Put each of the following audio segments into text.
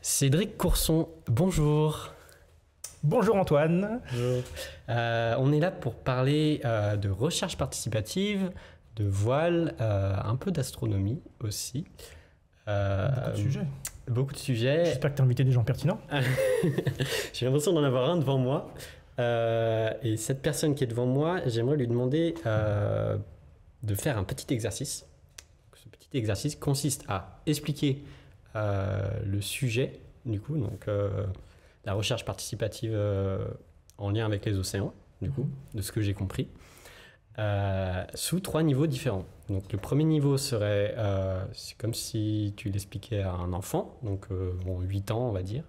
Cédric Courson, bonjour. Bonjour Antoine. Bonjour. On est là pour parler de recherche participative, de voile, un peu d'astronomie aussi. Beaucoup de sujets. Beaucoup de sujets. J'espère que tu as invité des gens pertinents. J'ai l'impression d'en avoir un devant moi. Et cette personne qui est devant moi, j'aimerais lui demander de faire un petit exercice. Ce petit exercice consiste à expliquer le sujet, du coup, donc la recherche participative en lien avec les océans, du coup, de ce que j'ai compris, sous 3 niveaux différents. Donc le premier niveau serait, c'est comme si tu l'expliquais à un enfant, donc 8 ans on va dire.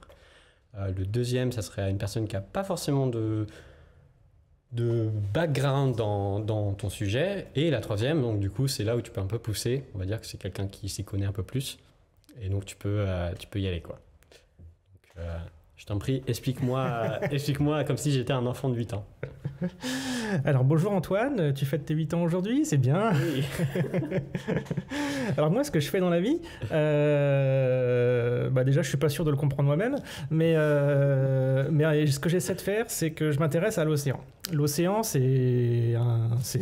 Le deuxième, ça serait à une personne qui n'a pas forcément de background dans ton sujet. Et la troisième, donc du coup c'est là où tu peux un peu pousser, on va dire que c'est quelqu'un qui s'y connaît un peu plus. Et donc tu peux y aller, quoi. Donc, je t'en prie, explique-moi comme si j'étais un enfant de 8 ans. Alors bonjour Antoine, tu fêtes tes 8 ans aujourd'hui, c'est bien. Oui. Alors moi, ce que je fais dans la vie, déjà je suis pas sûr de le comprendre moi-même, mais ce que j'essaie de faire, c'est que je m'intéresse à l'océan. L'océan, c'est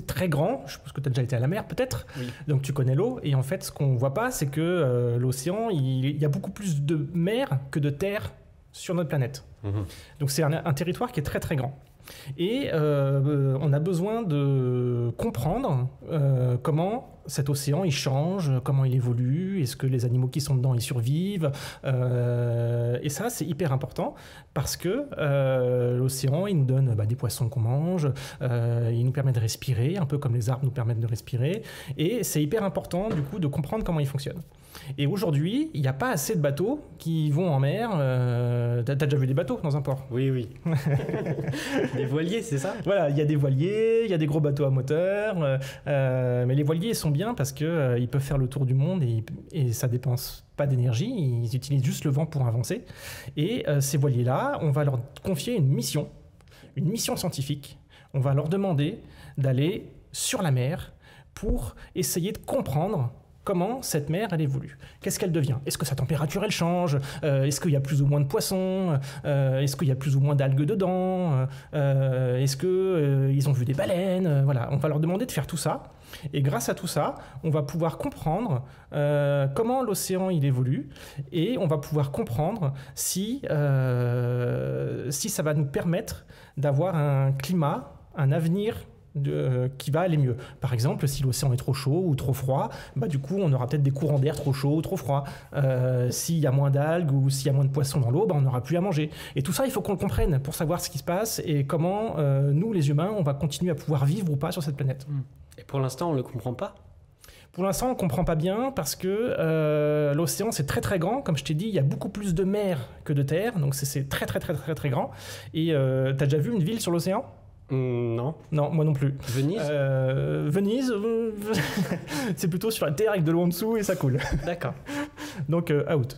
très grand, je pense que tu as déjà été à la mer peut-être, Oui. Donc tu connais l'eau, et en fait ce qu'on voit pas, c'est que l'océan, il y a beaucoup plus de mer que de terre sur notre planète. Donc c'est un territoire qui est très très grand. Et on a besoin de comprendre comment cet océan il change, comment il évolue, est-ce que les animaux qui sont dedans ils survivent, et ça c'est hyper important parce que l'océan il nous donne des poissons qu'on mange, il nous permet de respirer, un peu comme les arbres nous permettent de respirer, et c'est hyper important du coup de comprendre comment il fonctionne. Et aujourd'hui, il n'y a pas assez de bateaux qui vont en mer. T'as déjà vu des bateaux dans un port? Oui, oui. Des voiliers, c'est ça? Voilà, il y a des voiliers, il y a des gros bateaux à moteur, mais les voiliers ils sont bien parce qu'ils peuvent faire le tour du monde et ça dépense pas d'énergie, ils utilisent juste le vent pour avancer. Et ces voiliers-là, on va leur confier une mission scientifique. On va leur demander d'aller sur la mer pour essayer de comprendre comment cette mer, elle évolue. Qu'est-ce qu'elle devient? Est-ce que sa température, elle change? Est-ce qu'il y a plus ou moins de poissons? Est-ce qu'il y a plus ou moins d'algues dedans? Est-ce qu'ils ont vu des baleines? Voilà, on va leur demander de faire tout ça. Et grâce à tout ça, on va pouvoir comprendre comment l'océan il évolue, et on va pouvoir comprendre si ça va nous permettre d'avoir un climat, un avenir qui va aller mieux. Par exemple, si l'océan est trop chaud ou trop froid, du coup, on aura peut-être des courants d'air trop chauds ou trop froids. S'il y a moins d'algues ou s'il y a moins de poissons dans l'eau, on n'aura plus à manger. Et tout ça, il faut qu'on le comprenne pour savoir ce qui se passe et comment nous, les humains, on va continuer à pouvoir vivre ou pas sur cette planète. Et pour l'instant, on ne le comprend pas? Pour l'instant, on ne comprend pas bien parce que l'océan, c'est très très grand. Comme je t'ai dit, il y a beaucoup plus de mer que de terre. Donc c'est très très très très très grand. Et t'as déjà vu une ville sur l'océan? Non. Non, moi non plus. Venise? Venise, c'est plutôt sur la terre avec de l'eau en dessous et ça coule. D'accord. Donc, out.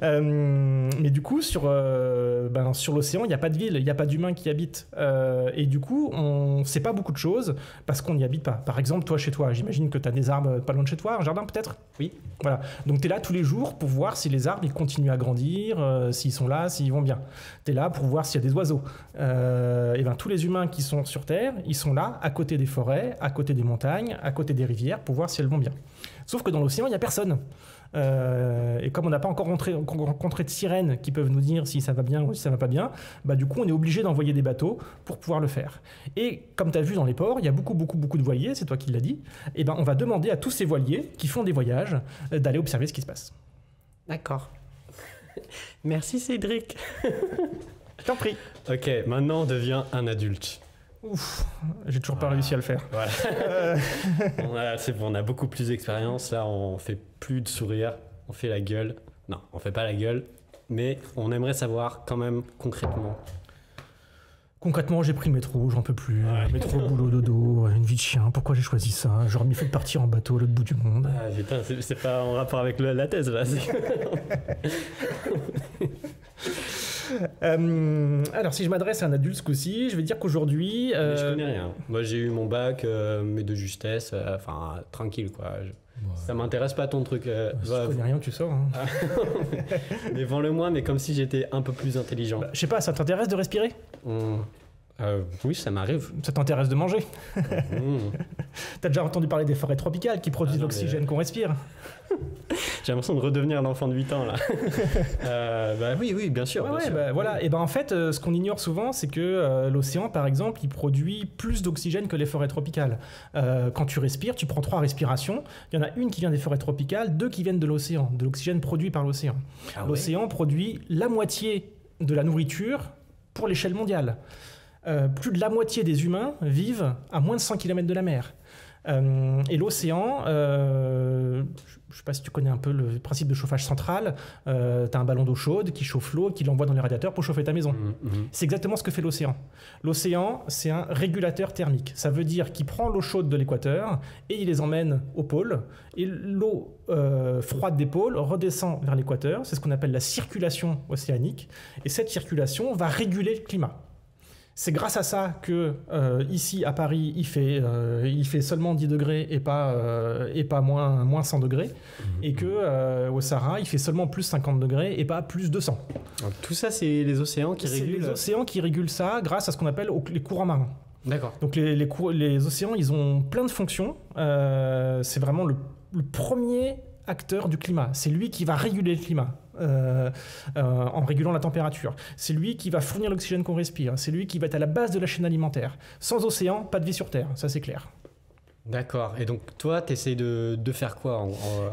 Mais du coup, sur l'océan, il n'y a pas de ville, il n'y a pas d'humains qui habitent. Et du coup, on ne sait pas beaucoup de choses parce qu'on n'y habite pas. Par exemple, toi, chez toi, j'imagine que tu as des arbres pas loin de chez toi, un jardin peut-être? Oui. Voilà. Donc, tu es là tous les jours pour voir si les arbres ils continuent à grandir, s'ils sont là, s'ils vont bien. Tu es là pour voir s'il y a des oiseaux. Et tous les humains qui sont sur Terre, ils sont là à côté des forêts, à côté des montagnes, à côté des rivières pour voir si elles vont bien. Sauf que dans l'océan, il n'y a personne. Et comme on n'a pas encore rencontré de sirènes qui peuvent nous dire si ça va bien ou si ça va pas bien, du coup on est obligé d'envoyer des bateaux pour pouvoir le faire. Et comme tu as vu dans les ports, il y a beaucoup de voiliers, c'est toi qui l'as dit, et on va demander à tous ces voiliers qui font des voyages d'aller observer ce qui se passe. D'accord. Merci Cédric. Je t'en prie. Ok, maintenant on devient un adulte. Ouf, j'ai toujours pas réussi à le faire. Voilà. C'est bon, on a beaucoup plus d'expérience. Là, on fait plus de sourire, on fait la gueule. Non, on fait pas la gueule, mais on aimerait savoir quand même concrètement. Concrètement, j'ai pris le métro, j'en peux plus. Ouais. Métro, boulot, dodo, une vie de chien. Pourquoi j'ai choisi ça? J'aurais mieux fait de partir en bateau à l'autre bout du monde. Ah, putain, c'est pas en rapport avec la thèse là. Alors, si je m'adresse à un adulte ce coup-ci, je vais dire qu'aujourd'hui... Mais je connais rien. Moi, j'ai eu mon bac, mais de justesse, enfin, tranquille quoi. Ça m'intéresse pas ton truc. Si tu connais rien, tu sors. Hein. Mais vends-le-moi, mais comme si j'étais un peu plus intelligent. Je sais pas, ça t'intéresse de respirer? Oui, ça m'arrive. Ça t'intéresse de manger? Mmh. T'as déjà entendu parler des forêts tropicales qui produisent l'oxygène qu'on respire? J'ai l'impression de redevenir l'enfant de 8 ans là. Oui, bien sûr. Bien sûr. Voilà. Et en fait, ce qu'on ignore souvent, c'est que l'océan, par exemple, il produit plus d'oxygène que les forêts tropicales. Quand tu respires, tu prends 3 respirations. Il y en a une qui vient des forêts tropicales, 2 qui viennent de l'océan, de l'oxygène produit par l'océan. L'océan produit la moitié de la nourriture pour l'échelle mondiale. Plus de la moitié des humains vivent à moins de 100 km de la mer. Et l'océan, je ne sais pas si tu connais un peu le principe de chauffage central, tu as un ballon d'eau chaude qui chauffe l'eau et qui l'envoie dans les radiateurs pour chauffer ta maison. C'est exactement ce que fait l'océan. L'océan, c'est un régulateur thermique. Ça veut dire qu'il prend l'eau chaude de l'équateur et il les emmène au pôle. Et l'eau froide des pôles redescend vers l'équateur. C'est ce qu'on appelle la circulation océanique. Et cette circulation va réguler le climat. C'est grâce à ça que ici à Paris il fait seulement 10 degrés et pas moins 100 degrés et que au Sahara il fait seulement plus 50 degrés et pas plus 200. Donc, tout ça c'est les océans qui régulent. C'est les océans qui régulent ça grâce à ce qu'on appelle les courants marins. D'accord. Donc les océans ils ont plein de fonctions. C'est vraiment le premier acteur du climat. C'est lui qui va réguler le climat. En régulant la température. C'est lui qui va fournir l'oxygène qu'on respire. C'est lui qui va être à la base de la chaîne alimentaire. Sans océan, pas de vie sur Terre, ça c'est clair. D'accord. Et donc toi, tu essaies de faire quoi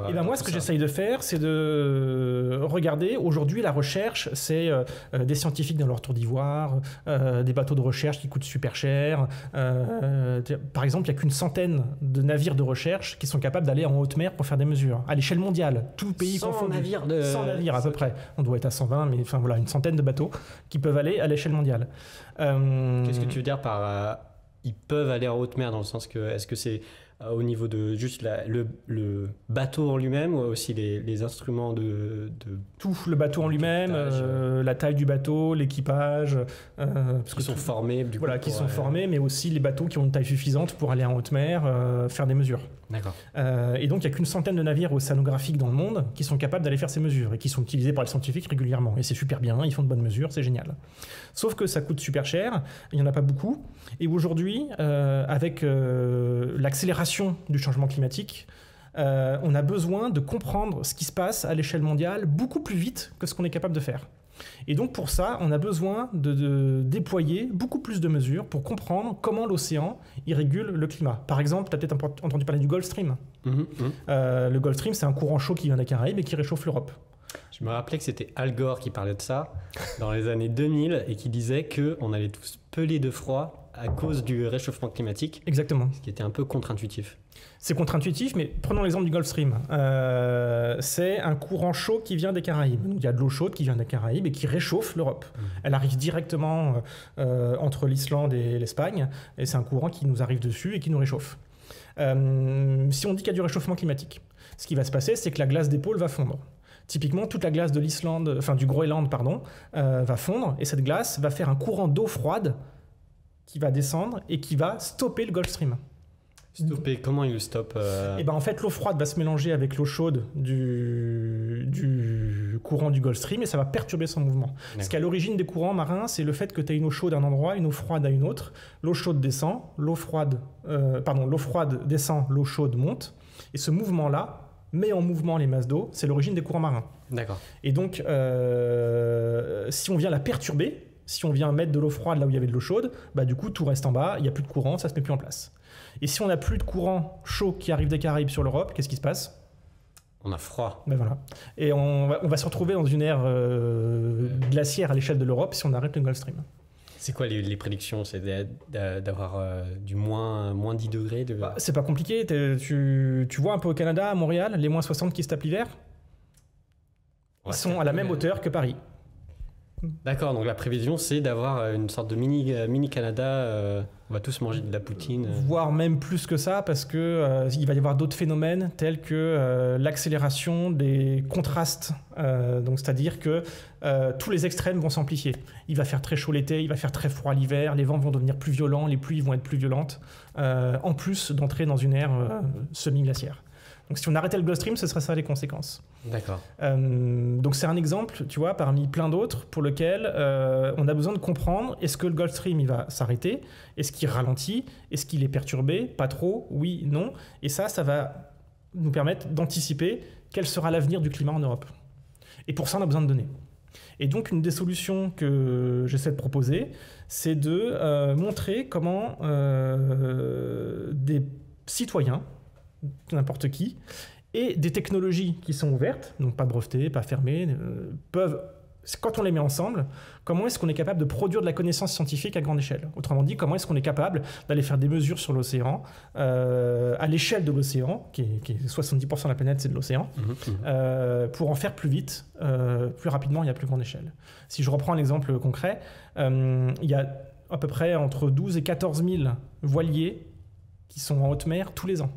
Et ben moi, ce que j'essaye de faire, c'est de regarder. Aujourd'hui, la recherche, c'est des scientifiques dans leur tour d'ivoire, des bateaux de recherche qui coûtent super cher. Par exemple, il n'y a qu'une centaine de navires de recherche qui sont capables d'aller en haute mer pour faire des mesures. À l'échelle mondiale, tout pays confondu. 100 navires à peu près. On doit être à 120, mais enfin voilà, une centaine de bateaux qui peuvent aller à l'échelle mondiale. Qu'est-ce que tu veux dire par... ils peuvent aller en haute mer dans le sens que est-ce que c'est au niveau de juste le bateau en lui-même ou aussi les instruments de... Tout, le bateau en lui-même, la taille du bateau, l'équipage. Parce qu'ils sont formés du coup. Voilà, qui sont formés, mais aussi les bateaux qui ont une taille suffisante pour aller en haute mer, faire des mesures. D'accord. Et donc il n'y a qu'une centaine de navires océanographiques dans le monde qui sont capables d'aller faire ces mesures et qui sont utilisés par les scientifiques régulièrement. Et c'est super bien, ils font de bonnes mesures, c'est génial. Sauf que ça coûte super cher, il n'y en a pas beaucoup. Et aujourd'hui, avec l'accélération du changement climatique, on a besoin de comprendre ce qui se passe à l'échelle mondiale beaucoup plus vite que ce qu'on est capable de faire. Et donc pour ça, on a besoin de déployer beaucoup plus de mesures pour comprendre comment l'océan il régule le climat. Par exemple, tu as peut-être entendu parler du Gulf Stream. Le Gulf Stream, c'est un courant chaud qui vient des Caraïbes et qui réchauffe l'Europe. Je me rappelais que c'était Al Gore qui parlait de ça dans les années 2000 et qui disait qu'on allait tous peler de froid à cause du réchauffement climatique. Exactement. Ce qui était un peu contre-intuitif. C'est contre-intuitif, mais prenons l'exemple du Gulf Stream. C'est un courant chaud qui vient des Caraïbes. Il y a de l'eau chaude qui vient des Caraïbes et qui réchauffe l'Europe. Elle arrive directement entre l'Islande et l'Espagne, et c'est un courant qui nous arrive dessus et qui nous réchauffe. Si on dit qu'il y a du réchauffement climatique, ce qui va se passer, c'est que la glace des pôles va fondre. Typiquement, toute la glace de l'Islande, enfin du Groenland, va fondre, et cette glace va faire un courant d'eau froide qui va descendre et qui va stopper le Gulf Stream. Stopper, comment il le stoppe Et ben en fait, l'eau froide va se mélanger avec l'eau chaude du courant du Gulf Stream et ça va perturber son mouvement. D'accord. Ce qui est à l'origine des courants marins, c'est le fait que tu as une eau chaude à un endroit, une eau froide à une autre. L'eau chaude descend, l'eau froide descend, l'eau chaude monte. Et ce mouvement-là met en mouvement les masses d'eau, c'est l'origine des courants marins. D'accord. Et donc, si on vient la perturber, si on vient mettre de l'eau froide là où il y avait de l'eau chaude, bah du coup tout reste en bas, il n'y a plus de courant, ça se met plus en place. Et si on n'a plus de courant chaud qui arrive des Caraïbes sur l'Europe, qu'est-ce qui se passe ? On a froid. Ben voilà. Et on va se retrouver dans une ère glaciaire à l'échelle de l'Europe si on arrête le Gulf Stream. C'est quoi les prédictions ? C'est d'avoir du moins 10 degrés de... C'est pas compliqué. Tu vois un peu au Canada, à Montréal, les moins 60 qui se tapent l'hiver ? Ils sont à la même hauteur que Paris. D'accord, donc la prévision, c'est d'avoir une sorte de mini Canada. On va tous manger de la poutine. Voire même plus que ça, parce que il va y avoir d'autres phénomènes tels que l'accélération des contrastes. Donc, c'est-à-dire que tous les extrêmes vont s'amplifier. Il va faire très chaud l'été, il va faire très froid l'hiver, les vents vont devenir plus violents, les pluies vont être plus violentes, en plus d'entrer dans une ère semi-glaciaire. Donc si on arrêtait le Gulf Stream, ce serait ça les conséquences. D'accord. Donc c'est un exemple, tu vois, parmi plein d'autres pour lequel on a besoin de comprendre, est-ce que le Gulf Stream il va s'arrêter? Est-ce qu'il ralentit? Est-ce qu'il est perturbé? Pas trop? Oui, non. Et ça va nous permettre d'anticiper quel sera l'avenir du climat en Europe. Et pour ça, on a besoin de données. Et donc une des solutions que j'essaie de proposer, c'est de montrer comment des citoyens, n'importe qui, et des technologies qui sont ouvertes, donc pas brevetées, pas fermées, peuvent, quand on les met ensemble, comment est-ce qu'on est capable de produire de la connaissance scientifique à grande échelle? Autrement dit, comment est-ce qu'on est capable d'aller faire des mesures sur l'océan, à l'échelle de l'océan, qui est 70% de la planète, c'est de l'océan, pour en faire plus vite, plus rapidement et à plus grande échelle. Si je reprends un exemple concret, il y a à peu près entre 12 et 14 000 voiliers qui sont en haute mer tous les ans.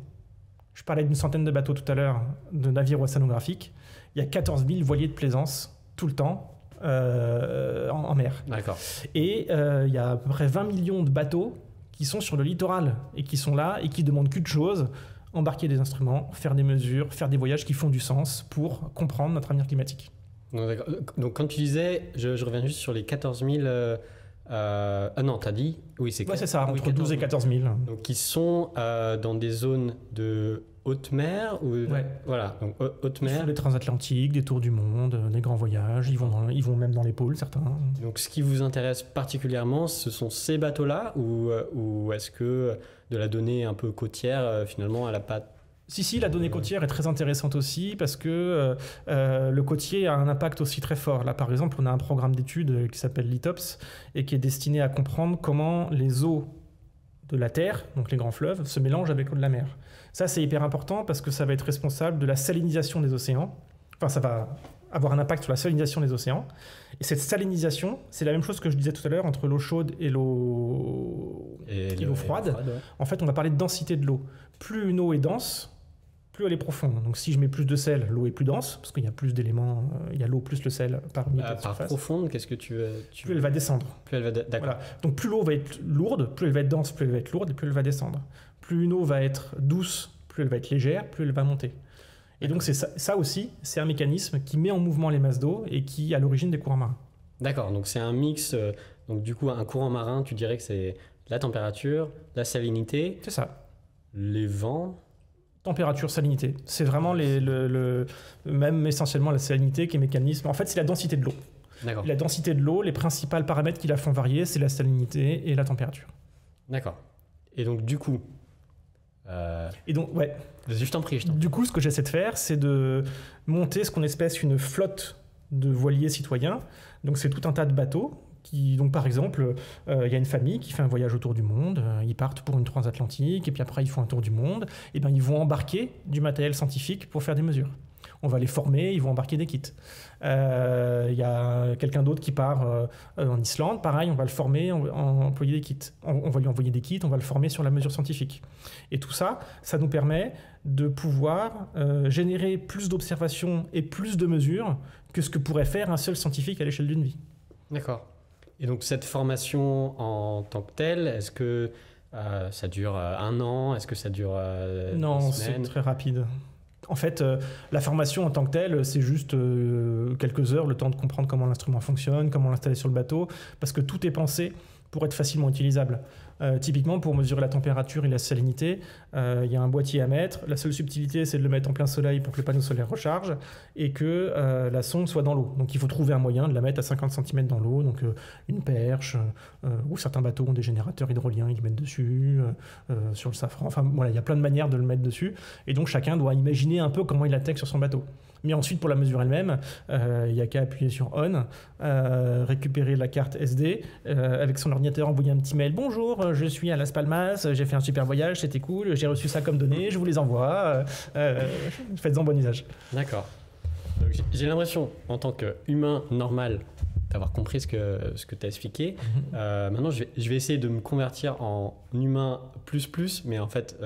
Je parlais d'une centaine de bateaux tout à l'heure, de navires océanographiques. Il y a 14 000 voiliers de plaisance tout le temps en mer. D'accord. Et il y a à peu près 20 millions de bateaux qui sont sur le littoral et qui sont là et qui demandent qu'une chose, embarquer des instruments, faire des mesures, faire des voyages qui font du sens pour comprendre notre avenir climatique. Donc quand tu disais, je reviens juste sur les 14 000... ah non, t'as dit? Oui, c'est ouais, c'est ça, entre 12 et 14 000. Donc, qui sont dans des zones de haute mer ou... Ouais. Voilà, donc haute mer. Ils font des transatlantiques, des tours du monde, des grands voyages, ils vont même dans les pôles, certains. Donc, ce qui vous intéresse particulièrement, ce sont ces bateaux-là ou est-ce que de la donnée un peu côtière, finalement, elle n'a pas... Si, la donnée côtière est très intéressante aussi parce que le côtier a un impact aussi très fort. Là, par exemple, on a un programme d'études qui s'appelle LITOPS et qui est destiné à comprendre comment les eaux de la Terre, donc les grands fleuves, se mélangent avec l'eau de la mer. Ça, c'est hyper important parce que ça va être responsable de la salinisation des océans. Enfin, ça va avoir un impact sur la salinisation des océans. Et cette salinisation, c'est la même chose que je disais tout à l'heure entre l'eau chaude et l'eau froide. Ouais. En fait, on va parler de densité de l'eau. Plus une eau est dense, plus elle est profonde. Donc si je mets plus de sel, l'eau est plus dense, parce qu'il y a plus d'éléments, il y a l'eau plus le sel par mètre de surface. Profonde, qu'est-ce que tu Plus elle va descendre. Plus elle va d'accord. Voilà. Donc plus l'eau va être lourde, plus elle va être dense, plus elle va être lourde, et plus elle va descendre. Plus une eau va être douce, plus elle va être légère, plus elle va monter. Et donc c'est ça aussi, c'est un mécanisme qui met en mouvement les masses d'eau et qui est à l'origine des courants marins. D'accord, donc c'est un mix, donc du coup un courant marin, tu dirais que c'est la température, la salinité. C'est ça. Les vents. Température, salinité. C'est vraiment même essentiellement la salinité qui est mécanisme. En fait, c'est la densité de l'eau. D'accord. La densité de l'eau, les principaux paramètres qui la font varier, c'est la salinité et la température. D'accord. Et donc, du coup... Et donc, ouais. Je t'en prie. Du coup, ce que j'essaie de faire, c'est de monter ce qu'on appelle une flotte de voiliers citoyens. Donc, c'est tout un tas de bateaux. Donc par exemple, il y a une famille qui fait un voyage autour du monde, ils partent pour une transatlantique, et puis après ils font un tour du monde, et bien ils vont embarquer du matériel scientifique pour faire des mesures. On va les former, ils vont embarquer des kits. Il y a quelqu'un d'autre qui part en Islande, pareil, on va le former, employer des kits. On va lui envoyer des kits, on va le former sur la mesure scientifique. Et tout ça, ça nous permet de pouvoir générer plus d'observations et plus de mesures que ce que pourrait faire un seul scientifique à l'échelle d'une vie. D'accord. Et donc cette formation en tant que telle, est-ce que ça dure 1 an? Est-ce que ça dure Non, c'est très rapide. En fait, la formation en tant que telle, c'est juste quelques heures, le temps de comprendre comment l'instrument fonctionne, comment l'installer sur le bateau, parce que tout est pensé pour être facilement utilisable. Typiquement, pour mesurer la température et la salinité, il y a un boîtier à mettre. La seule subtilité, c'est de le mettre en plein soleil pour que le panneau solaire recharge et que la sonde soit dans l'eau. Donc il faut trouver un moyen de la mettre à 50 cm dans l'eau, donc une perche, ou certains bateaux ont des générateurs hydroliens, ils le mettent dessus, sur le safran. Enfin voilà, il y a plein de manières de le mettre dessus. Et donc chacun doit imaginer un peu comment il l'attèque sur son bateau. Mais ensuite, pour la mesure elle-même, il n'y a qu'à appuyer sur On, récupérer la carte SD, avec son ordinateur envoyer un petit mail. Bonjour, je suis à Las Palmas, j'ai fait un super voyage, c'était cool, j'ai reçu ça comme données, je vous les envoie. Faites-en bon usage. D'accord. J'ai l'impression, en tant qu'humain normal, d'avoir compris ce que tu as expliqué. Maintenant, je vais essayer de me convertir en humain plus, mais en fait,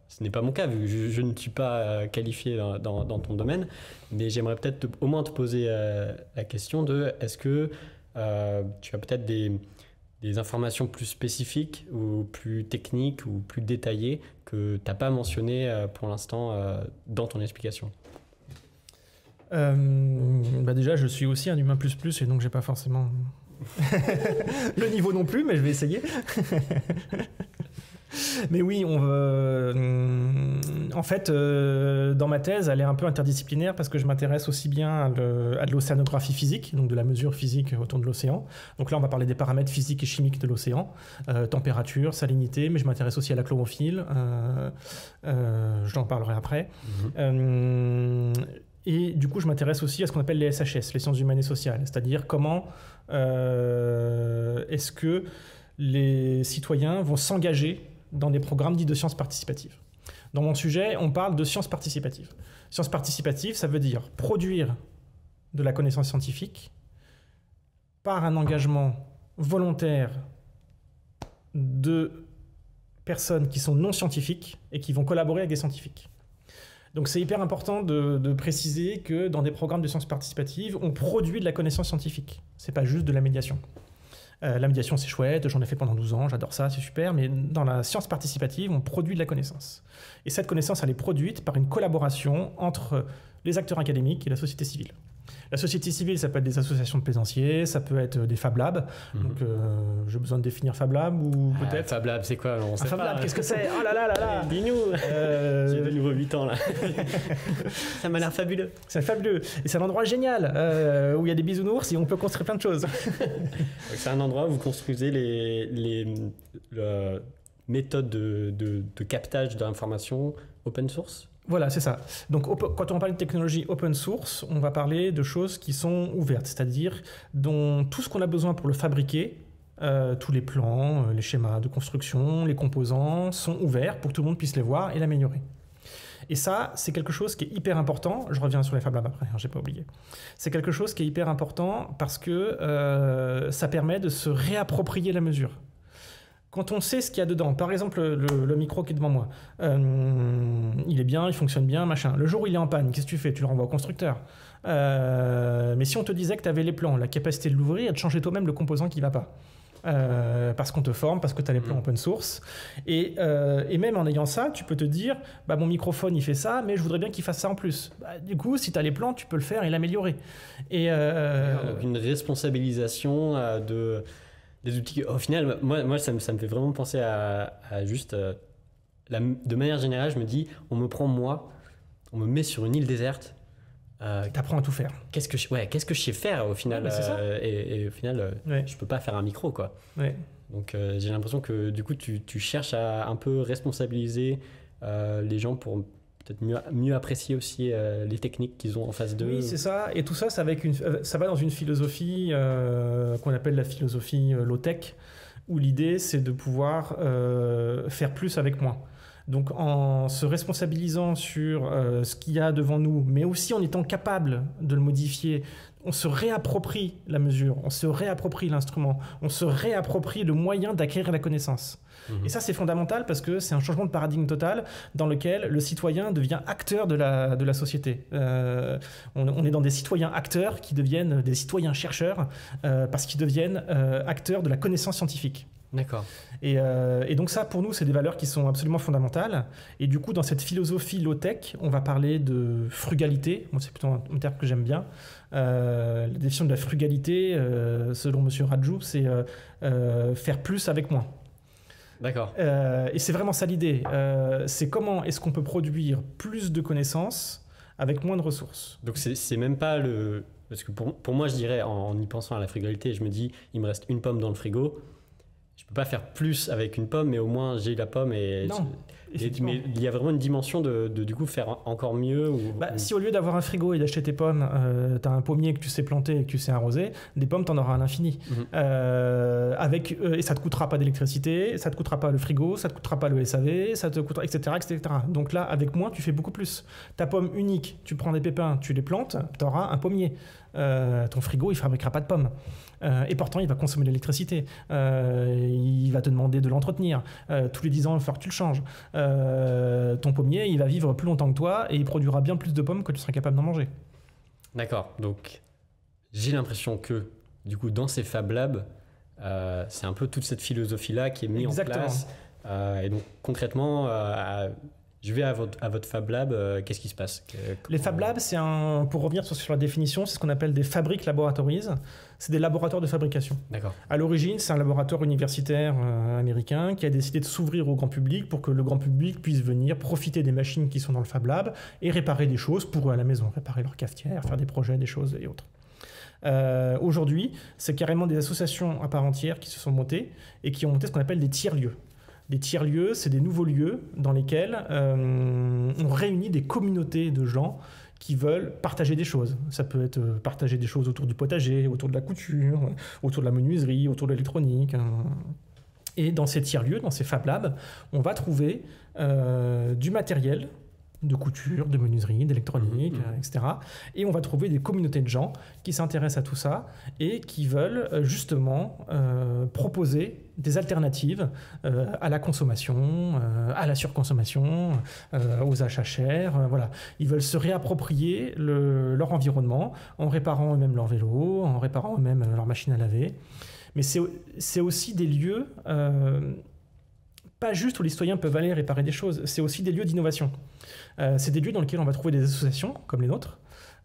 ce n'est pas mon cas, vu que je ne suis pas qualifié dans ton domaine. Mais j'aimerais peut-être au moins te poser la question de est-ce que tu as peut-être des informations plus spécifiques ou plus techniques ou plus détaillées que tu n'as pas mentionnées pour l'instant dans ton explication? Déjà, je suis aussi un humain plus et donc j'ai pas forcément le niveau non plus, mais je vais essayer. Mais oui, en fait, dans ma thèse, elle est un peu interdisciplinaire parce que je m'intéresse aussi bien à de l'océanographie physique, donc de la mesure physique autour de l'océan. Donc là, on va parler des paramètres physiques et chimiques de l'océan, température, salinité, mais je m'intéresse aussi à la chlorophylle. Je t'en parlerai après. Et du coup, je m'intéresse aussi à ce qu'on appelle les SHS, les sciences humaines et sociales, c'est-à-dire comment est-ce que les citoyens vont s'engager dans des programmes dits de sciences participatives. Dans mon sujet, on parle de sciences participatives. Sciences participatives, ça veut dire produire de la connaissance scientifique par un engagement volontaire de personnes qui sont non scientifiques et qui vont collaborer avec des scientifiques. Donc c'est hyper important de préciser que dans des programmes de sciences participatives, on produit de la connaissance scientifique. C'est pas juste de la médiation. La médiation, c'est chouette, j'en ai fait pendant 12 ans, j'adore ça, c'est super, mais dans la science participative, on produit de la connaissance. Et cette connaissance, elle est produite par une collaboration entre les acteurs académiques et la société civile. La société civile, ça peut être des associations de plaisanciers, ça peut être des Fab Labs. Donc, j'ai besoin de définir Fab Lab ou peut-être... Fab Lab, c'est quoi? On sait Fab pas. Lab, qu'est-ce que c'est? Oh là là là là. Dis-nous. J'ai de nouveau 8 ans là. Ça m'a l'air fabuleux. C'est fabuleux. Et c'est un endroit génial où il y a des bisounours et on peut construire plein de choses. C'est un endroit où vous construisez les méthodes de captage de l'information open source. Voilà, c'est ça. Donc, quand on parle de technologie open source, on va parler de choses qui sont ouvertes, c'est-à-dire dont tout ce qu'on a besoin pour le fabriquer, tous les plans, les schémas de construction, les composants sont ouverts pour que tout le monde puisse les voir et l'améliorer. Et ça, c'est quelque chose qui est hyper important. Je reviens sur les Fab Labs après, j'ai pas oublié. C'est quelque chose qui est hyper important parce que ça permet de se réapproprier la mesure. Quand on sait ce qu'il y a dedans, par exemple le micro qui est devant moi, il est bien, il fonctionne bien, machin. Le jour où il est en panne, qu'est-ce que tu fais? Tu le renvoies au constructeur. Mais si on te disait que tu avais les plans, la capacité de l'ouvrir et de changer toi-même le composant qui ne va pas. Parce qu'on te forme, parce que tu as les plans open source. Et même en ayant ça, tu peux te dire, bah, mon microphone il fait ça, mais je voudrais bien qu'il fasse ça en plus. Bah, du coup, si tu as les plans, tu peux le faire et l'améliorer. Donc une responsabilisation des outils. Au final, moi ça me fait vraiment penser à juste... de manière générale, je me dis, on me met sur une île déserte. T'apprends à tout faire. Qu'est-ce que je sais faire au final? C'est ça. Et au final, je peux pas faire un micro, quoi. Ouais. Donc j'ai l'impression que du coup, tu cherches à un peu responsabiliser les gens pour peut-être mieux apprécier aussi les techniques qu'ils ont en face d'eux. Oui, c'est ça. Et tout ça, ça va dans une philosophie qu'on appelle la philosophie low-tech, où l'idée, c'est de pouvoir faire plus avec moins. Donc en se responsabilisant sur ce qu'il y a devant nous, mais aussi en étant capable de le modifier, on se réapproprie la mesure, on se réapproprie l'instrument, on se réapproprie le moyen d'acquérir la connaissance. Et ça, c'est fondamental parce que c'est un changement de paradigme total dans lequel le citoyen devient acteur de la société. On est dans des citoyens acteurs qui deviennent des citoyens chercheurs parce qu'ils deviennent acteurs de la connaissance scientifique. D'accord. Et donc ça, pour nous, c'est des valeurs qui sont absolument fondamentales. Et du coup, dans cette philosophie low-tech, on va parler de frugalité. Moi, c'est plutôt un terme que j'aime bien. La définition de la frugalité, selon M. Raju, c'est faire plus avec moins. D'accord. Et c'est vraiment ça l'idée. C'est comment est-ce qu'on peut produire plus de connaissances avec moins de ressources. Donc c'est même pas le... Parce que pour moi, je dirais, en y pensant à la frugalité, je me dis, il me reste une pomme dans le frigo. Je peux pas faire plus avec une pomme, mais au moins j'ai la pomme et... Non. Effectivement. Mais il y a vraiment une dimension de du coup faire encore mieux Si au lieu d'avoir un frigo et d'acheter tes pommes, tu as un pommier que tu sais planter et que tu sais arroser, des pommes, tu en auras à l'infini. Et ça te coûtera pas d'électricité, ça te coûtera pas le frigo, ça te coûtera pas le SAV, ça te coûtera, etc., etc. Donc là, avec moins, tu fais beaucoup plus. Ta pomme unique, tu prends des pépins, tu les plantes, tu auras un pommier. Ton frigo, il fabriquera pas de pommes. Et pourtant, il va consommer de l'électricité. Il va te demander de l'entretenir. Tous les 10 ans, il va falloir que tu le changes. Ton pommier, il va vivre plus longtemps que toi et il produira bien plus de pommes que tu seras capable d'en manger. D'accord. Donc, j'ai l'impression que, du coup, dans ces Fab Labs, c'est un peu toute cette philosophie-là qui est mise en place. Et donc, concrètement, je vais à votre Fab Lab, qu'est-ce qui se passe? Les Fab Labs, pour revenir sur la définition, c'est ce qu'on appelle des Fabric Laboratories. C'est des laboratoires de fabrication. D'accord. À l'origine, c'est un laboratoire universitaire américain qui a décidé de s'ouvrir au grand public pour que le grand public puisse venir profiter des machines qui sont dans le Fab Lab et réparer des choses pour eux à la maison, réparer leur cafetière, faire des projets, des choses et autres. Aujourd'hui, c'est carrément des associations à part entière qui se sont montées et qui ont monté ce qu'on appelle des tiers-lieux. Des tiers-lieux, c'est des nouveaux lieux dans lesquels on réunit des communautés de gens qui veulent partager des choses. Ça peut être partager des choses autour du potager, autour de la couture, autour de la menuiserie, autour de l'électronique. Et dans ces tiers-lieux, dans ces Fab Labs, on va trouver du matériel de couture, de menuiserie, d'électronique, etc. Et on va trouver des communautés de gens qui s'intéressent à tout ça et qui veulent justement proposer des alternatives à la consommation, à la surconsommation, aux achats chers. Voilà. Ils veulent se réapproprier leur environnement en réparant eux-mêmes leur vélo, en réparant eux-mêmes leur machine à laver. Mais c'est aussi des lieux, pas juste où les citoyens peuvent aller réparer des choses, c'est aussi des lieux d'innovation. C'est des lieux dans lesquels on va trouver des associations comme les nôtres.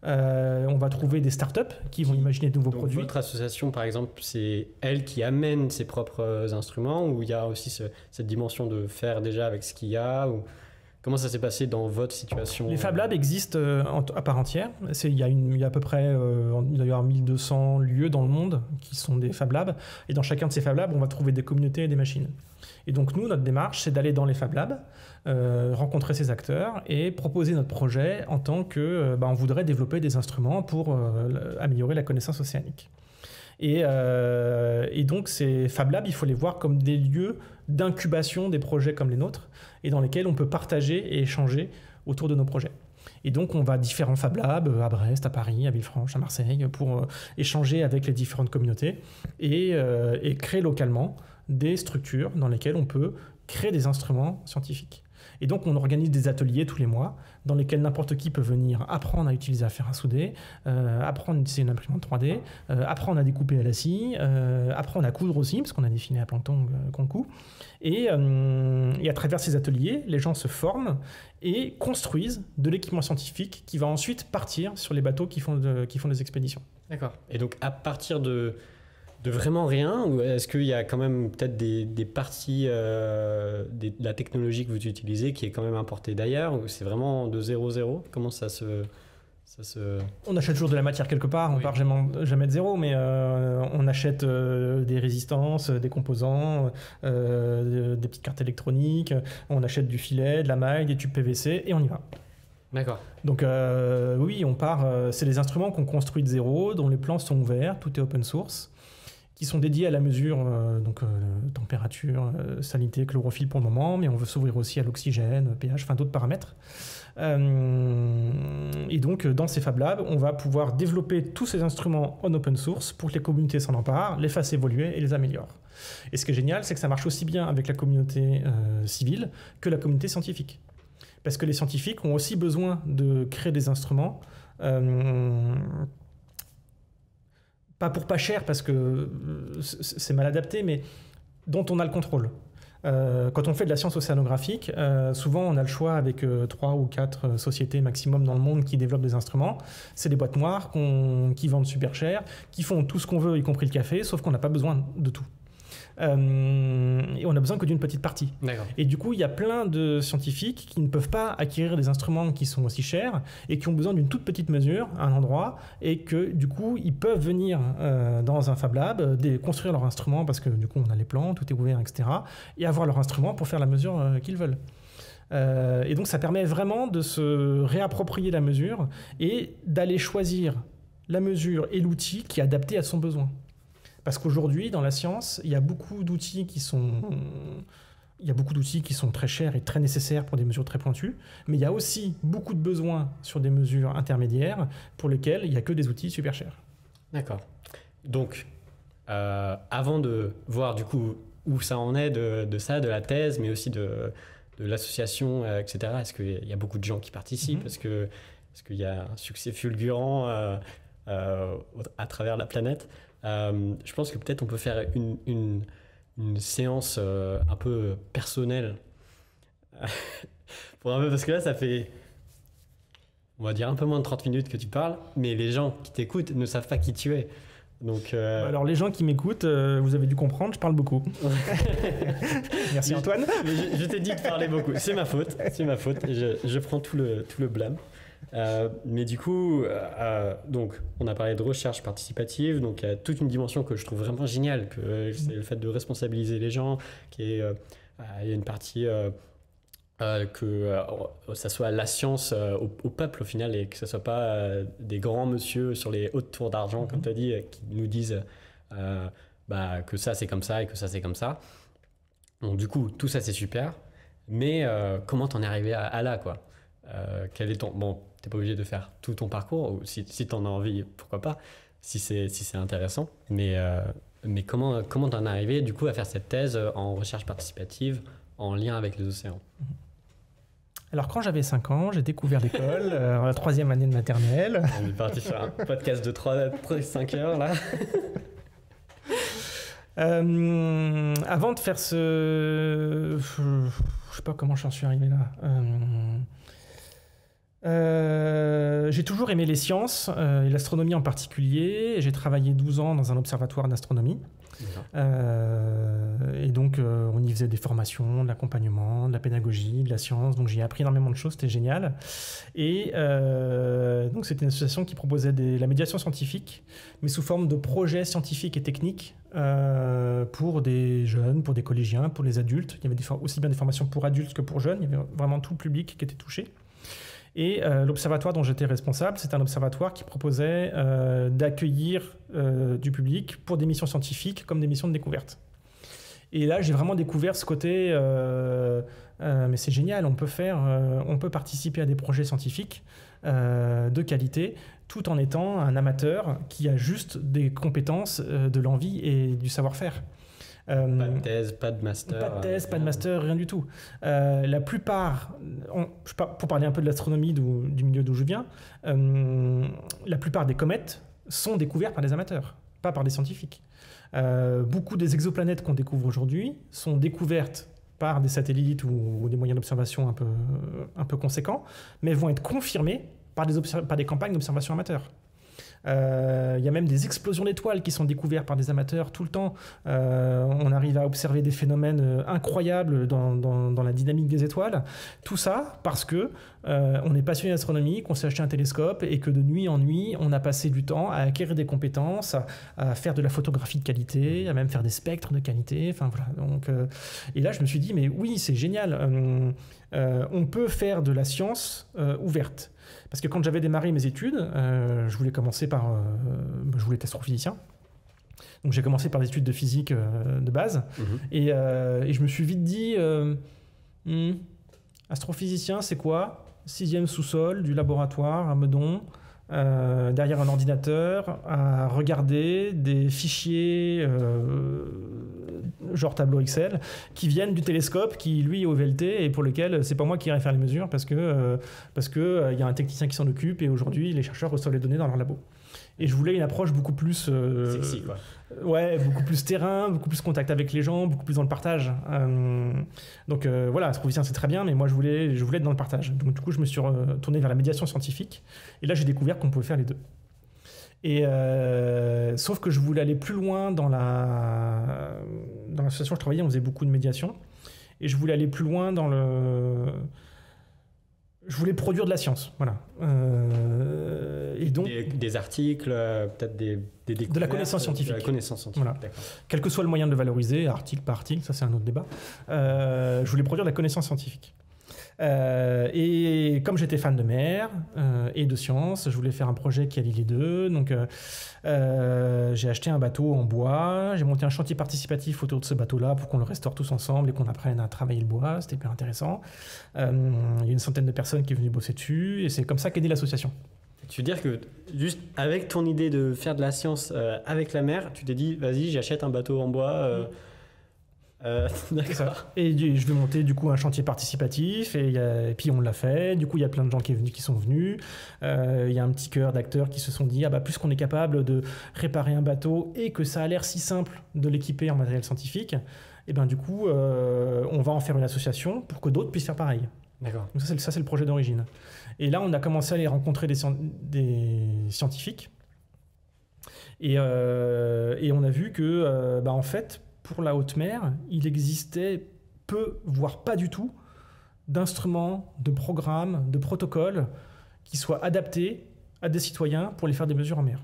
On va trouver des startups qui vont imaginer de nouveaux produits. Votre association, par exemple, c'est elle qui amène ses propres instruments ou il y a aussi cette dimension de faire déjà avec ce qu'il y a ou... Comment ça s'est passé dans votre situation? Les Fab Labs existent à part entière. Il y a à peu près il doit y avoir 1200 lieux dans le monde qui sont des Fab Labs. Et dans chacun de ces Fab Labs, on va trouver des communautés et des machines. Et donc nous, notre démarche, c'est d'aller dans les Fab Labs, rencontrer ces acteurs et proposer notre projet en tant que on voudrait développer des instruments pour améliorer la connaissance océanique. Et donc ces Fab Labs, il faut les voir comme des lieux d'incubation des projets comme les nôtres et dans lesquels on peut partager et échanger autour de nos projets. Et donc on va à différents Fab Labs, à Brest, à Paris, à Villefranche, à Marseille, pour échanger avec les différentes communautés et créer localement des structures dans lesquelles on peut créer des instruments scientifiques. Et donc, on organise des ateliers tous les mois dans lesquels n'importe qui peut venir apprendre à utiliser un fer à souder, apprendre à utiliser une imprimante 3D, apprendre à découper à la scie, apprendre à coudre aussi, parce qu'on a des filets à plancton qu'on coud. Et à travers ces ateliers, les gens se forment et construisent de l'équipement scientifique qui va ensuite partir sur les bateaux qui font des expéditions. D'accord. Et donc, à partir de vraiment rien, ou est-ce qu'il y a quand même peut-être des parties de la technologie que vous utilisez qui est quand même importée d'ailleurs, ou c'est vraiment de 0-0? Comment ça se... On achète toujours de la matière quelque part, on part jamais de zéro, mais on achète des résistances, des composants, des petites cartes électroniques, on achète du filet, de la maille, des tubes PVC, et on y va. D'accord. Donc oui, on part, c'est des instruments qu'on construit de zéro, dont les plans sont ouverts, tout est open source, qui sont dédiés à la mesure, température, salinité, chlorophylle pour le moment, mais on veut s'ouvrir aussi à l'oxygène, pH, d'autres paramètres. Et donc, dans ces Fab Labs, on va pouvoir développer tous ces instruments en open source pour que les communautés s'en emparent, les fassent évoluer et les améliorent. Et ce qui est génial, c'est que ça marche aussi bien avec la communauté civile que la communauté scientifique. Parce que les scientifiques ont aussi besoin de créer des instruments pas pour pas cher parce que c'est mal adapté, mais dont on a le contrôle. Quand on fait de la science océanographique, souvent on a le choix avec 3 ou 4 sociétés maximum dans le monde qui développent des instruments. C'est des boîtes noires qui vendent super cher, qui font tout ce qu'on veut, y compris le café, sauf qu'on n'a pas besoin de tout. Et on a besoin que d'une petite partie. D'accord. Et du coup, il y a plein de scientifiques qui ne peuvent pas acquérir des instruments qui sont aussi chers et qui ont besoin d'une toute petite mesure à un endroit et que du coup, ils peuvent venir dans un Fab Lab, construire leur instrument parce que du coup, on a les plans, tout est ouvert, etc. et avoir leur instrument pour faire la mesure qu'ils veulent. Et donc ça permet vraiment de se réapproprier la mesure et d'aller choisir la mesure et l'outil qui est adapté à son besoin. Parce qu'aujourd'hui, dans la science, il y a beaucoup d'outils qui sont très chers et très nécessaires pour des mesures très pointues, mais il y a aussi beaucoup de besoins sur des mesures intermédiaires pour lesquelles il n'y a que des outils super chers. D'accord. Donc, avant de voir du coup où ça en est de ça, de la thèse, mais aussi de l'association, etc., est-ce qu'il y a beaucoup de gens qui participent? Est-ce qu'il y a un succès fulgurant à travers la planète? Je pense que peut-être on peut faire une séance un peu personnelle. Parce que là, ça fait, on va dire, un peu moins de 30 minutes que tu parles, mais les gens qui t'écoutent ne savent pas qui tu es. Donc, Alors les gens qui m'écoutent, vous avez dû comprendre, je parle beaucoup. Merci Antoine. Mais je t'ai dit de parler beaucoup. C'est ma faute. Je prends tout le blâme. Mais du coup, donc, on a parlé de recherche participative, donc il y a toute une dimension que je trouve vraiment géniale, que c'est le fait de responsabiliser les gens, il y a une partie que ça soit la science au peuple au final, et que ce ne soit pas des grands monsieur sur les hautes tours d'argent, comme tu as dit, qui nous disent que ça c'est comme ça et que ça c'est comme ça. Donc du coup, tout ça c'est super, mais comment t'en es arrivé à là, quoi? Quel est ton... Bon, t'es pas obligé de faire tout ton parcours, ou si t'en as envie, pourquoi pas, si c'est intéressant. Mais comment t'en es arrivé du coup à faire cette thèse en recherche participative en lien avec les océans? Alors quand j'avais 5 ans, j'ai découvert l'école, en la 3e année de maternelle. On est parti sur un podcast de 5 heures là. Avant de faire je sais pas comment j'en suis arrivé là. J'ai toujours aimé les sciences, et l'astronomie en particulier. J'ai travaillé 12 ans dans un observatoire d'astronomie. Et donc on y faisait des formations, de l'accompagnement, de la pédagogie, de la science. Donc j'ai appris énormément de choses, c'était génial. Et donc c'était une association qui proposait la médiation scientifique, mais sous forme de projets scientifiques et techniques pour des jeunes, pour des collégiens, pour les adultes. Il y avait aussi bien des formations pour adultes que pour jeunes. Il y avait vraiment tout le public qui était touché. Et l'observatoire dont j'étais responsable, c'est un observatoire qui proposait d'accueillir du public pour des missions scientifiques comme des missions de découverte. Et là, j'ai vraiment découvert ce côté, mais c'est génial, on peut participer à des projets scientifiques de qualité tout en étant un amateur qui a juste des compétences, de l'envie et du savoir-faire. Pas de thèse, pas de master. Pas de thèse, pas de master, rien du tout. La plupart, pour parler un peu de l'astronomie du milieu d'où je viens, la plupart des comètes sont découvertes par des amateurs, pas par des scientifiques. Beaucoup des exoplanètes qu'on découvre aujourd'hui sont découvertes par des satellites ou des moyens d'observation un peu conséquents, mais vont être confirmées par des campagnes d'observation amateurs. Il y a même des explosions d'étoiles qui sont découvertes par des amateurs tout le temps. On arrive à observer des phénomènes incroyables dans la dynamique des étoiles. Tout ça parce que on est passionné d'astronomie, qu'on s'est acheté un télescope et que de nuit en nuit, on a passé du temps à acquérir des compétences, à faire de la photographie de qualité, à même faire des spectres de qualité. Enfin, voilà. Donc, et là, je me suis dit, mais oui, c'est génial. On peut faire de la science ouverte. Parce que quand j'avais démarré mes études, je voulais commencer je voulais être astrophysicien. Donc j'ai commencé par des études de physique de base. Et je me suis vite dit, astrophysicien, c'est quoi? 6e sous-sol du laboratoire à Meudon, derrière un ordinateur, à regarder des fichiers genre tableau Excel qui viennent du télescope qui lui est au VLT et pour lequel c'est pas moi qui irai faire les mesures parce que y a un technicien qui s'en occupe et aujourd'hui les chercheurs reçoivent les données dans leur labo. Et je voulais une approche beaucoup plus sexy, quoi. Ouais, beaucoup plus terrain, beaucoup plus contact avec les gens, beaucoup plus dans le partage. Donc voilà, astrophysicien c'est très bien, mais moi je voulais être dans le partage. Donc du coup je me suis tourné vers la médiation scientifique et là j'ai découvert qu'on pouvait faire les deux. Et sauf que je voulais aller plus loin dans l'association où je travaillais, on faisait beaucoup de médiation et je voulais aller plus loin je voulais produire de la science, voilà. Et donc des articles, peut-être des découvertes, de la connaissance scientifique. De la connaissance scientifique, voilà. D'accord. Quel que soit le moyen de le valoriser, article par article, ça c'est un autre débat. Je voulais produire de la connaissance scientifique. Et comme j'étais fan de mer et de sciences, je voulais faire un projet qui allie les deux. Donc j'ai acheté un bateau en bois, j'ai monté un chantier participatif autour de ce bateau-là pour qu'on le restaure tous ensemble et qu'on apprenne à travailler le bois. C'était hyper intéressant. Il y a une centaine de personnes qui sont venues bosser dessus et c'est comme ça qu'est née l'association. Tu veux dire que juste avec ton idée de faire de la science avec la mer, tu t'es dit, vas-y, j'achète un bateau en bois. D'accord. Et je vais monter du coup un chantier participatif et puis on l'a fait. Du coup, il y a plein de gens qui sont venus. Il y a un petit cœur d'acteurs qui se sont dit, ah bah plus qu'on est capable de réparer un bateau et que ça a l'air si simple de l'équiper en matériel scientifique, et ben du coup, on va en faire une association pour que d'autres puissent faire pareil. D'accord. Donc ça, c'est le projet d'origine. Et là, on a commencé à aller rencontrer des scientifiques. Et on a vu que, en fait, pour la haute mer, il existait peu, voire pas du tout, d'instruments, de programmes, de protocoles qui soient adaptés à des citoyens pour les faire des mesures en mer.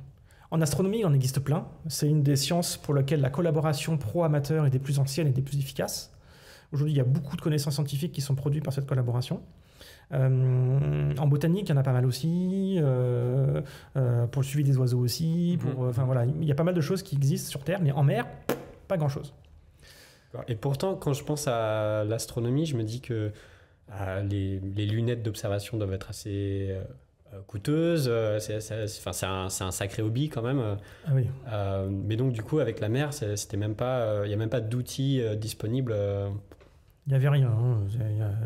En astronomie, il en existe plein. C'est une des sciences pour laquelle la collaboration pro-amateur est des plus anciennes et des plus efficaces. Aujourd'hui, il y a beaucoup de connaissances scientifiques qui sont produites par cette collaboration. En botanique, il y en a pas mal aussi. Pour le suivi des oiseaux aussi. Voilà, il y a pas mal de choses qui existent sur Terre, mais en mer, pas grand-chose. Et pourtant, quand je pense à l'astronomie, je me dis que les lunettes d'observation doivent être assez coûteuses. C'est un sacré hobby quand même. Ah oui. Mais donc, du coup, avec la mer, c'était même pas, il n'y a même pas d'outils disponibles. Il n'y avait rien. Hein.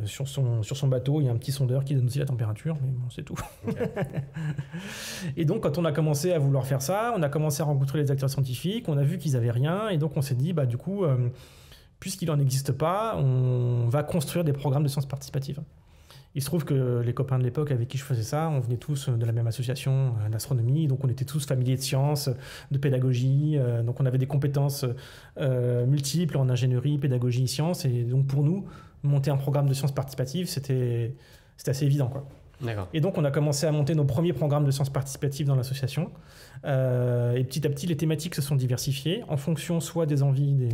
Sur son bateau, il y a un petit sondeur qui donne aussi la température, mais bon, c'est tout. Okay. Et donc, quand on a commencé à vouloir faire ça, on a commencé à rencontrer les acteurs scientifiques, on a vu qu'ils n'avaient rien, et donc on s'est dit, du coup, puisqu'il n'en existe pas, on va construire des programmes de sciences participatives. Il se trouve que les copains de l'époque avec qui je faisais ça, on venait tous de la même association d'astronomie, donc on était tous familiers de sciences, de pédagogie, donc on avait des compétences multiples en ingénierie, pédagogie, sciences, et donc pour nous, monter un programme de sciences participatives, c'était assez évident, quoi. D'accord. Et donc on a commencé à monter nos premiers programmes de sciences participatives dans l'association, et petit à petit les thématiques se sont diversifiées en fonction soit des envies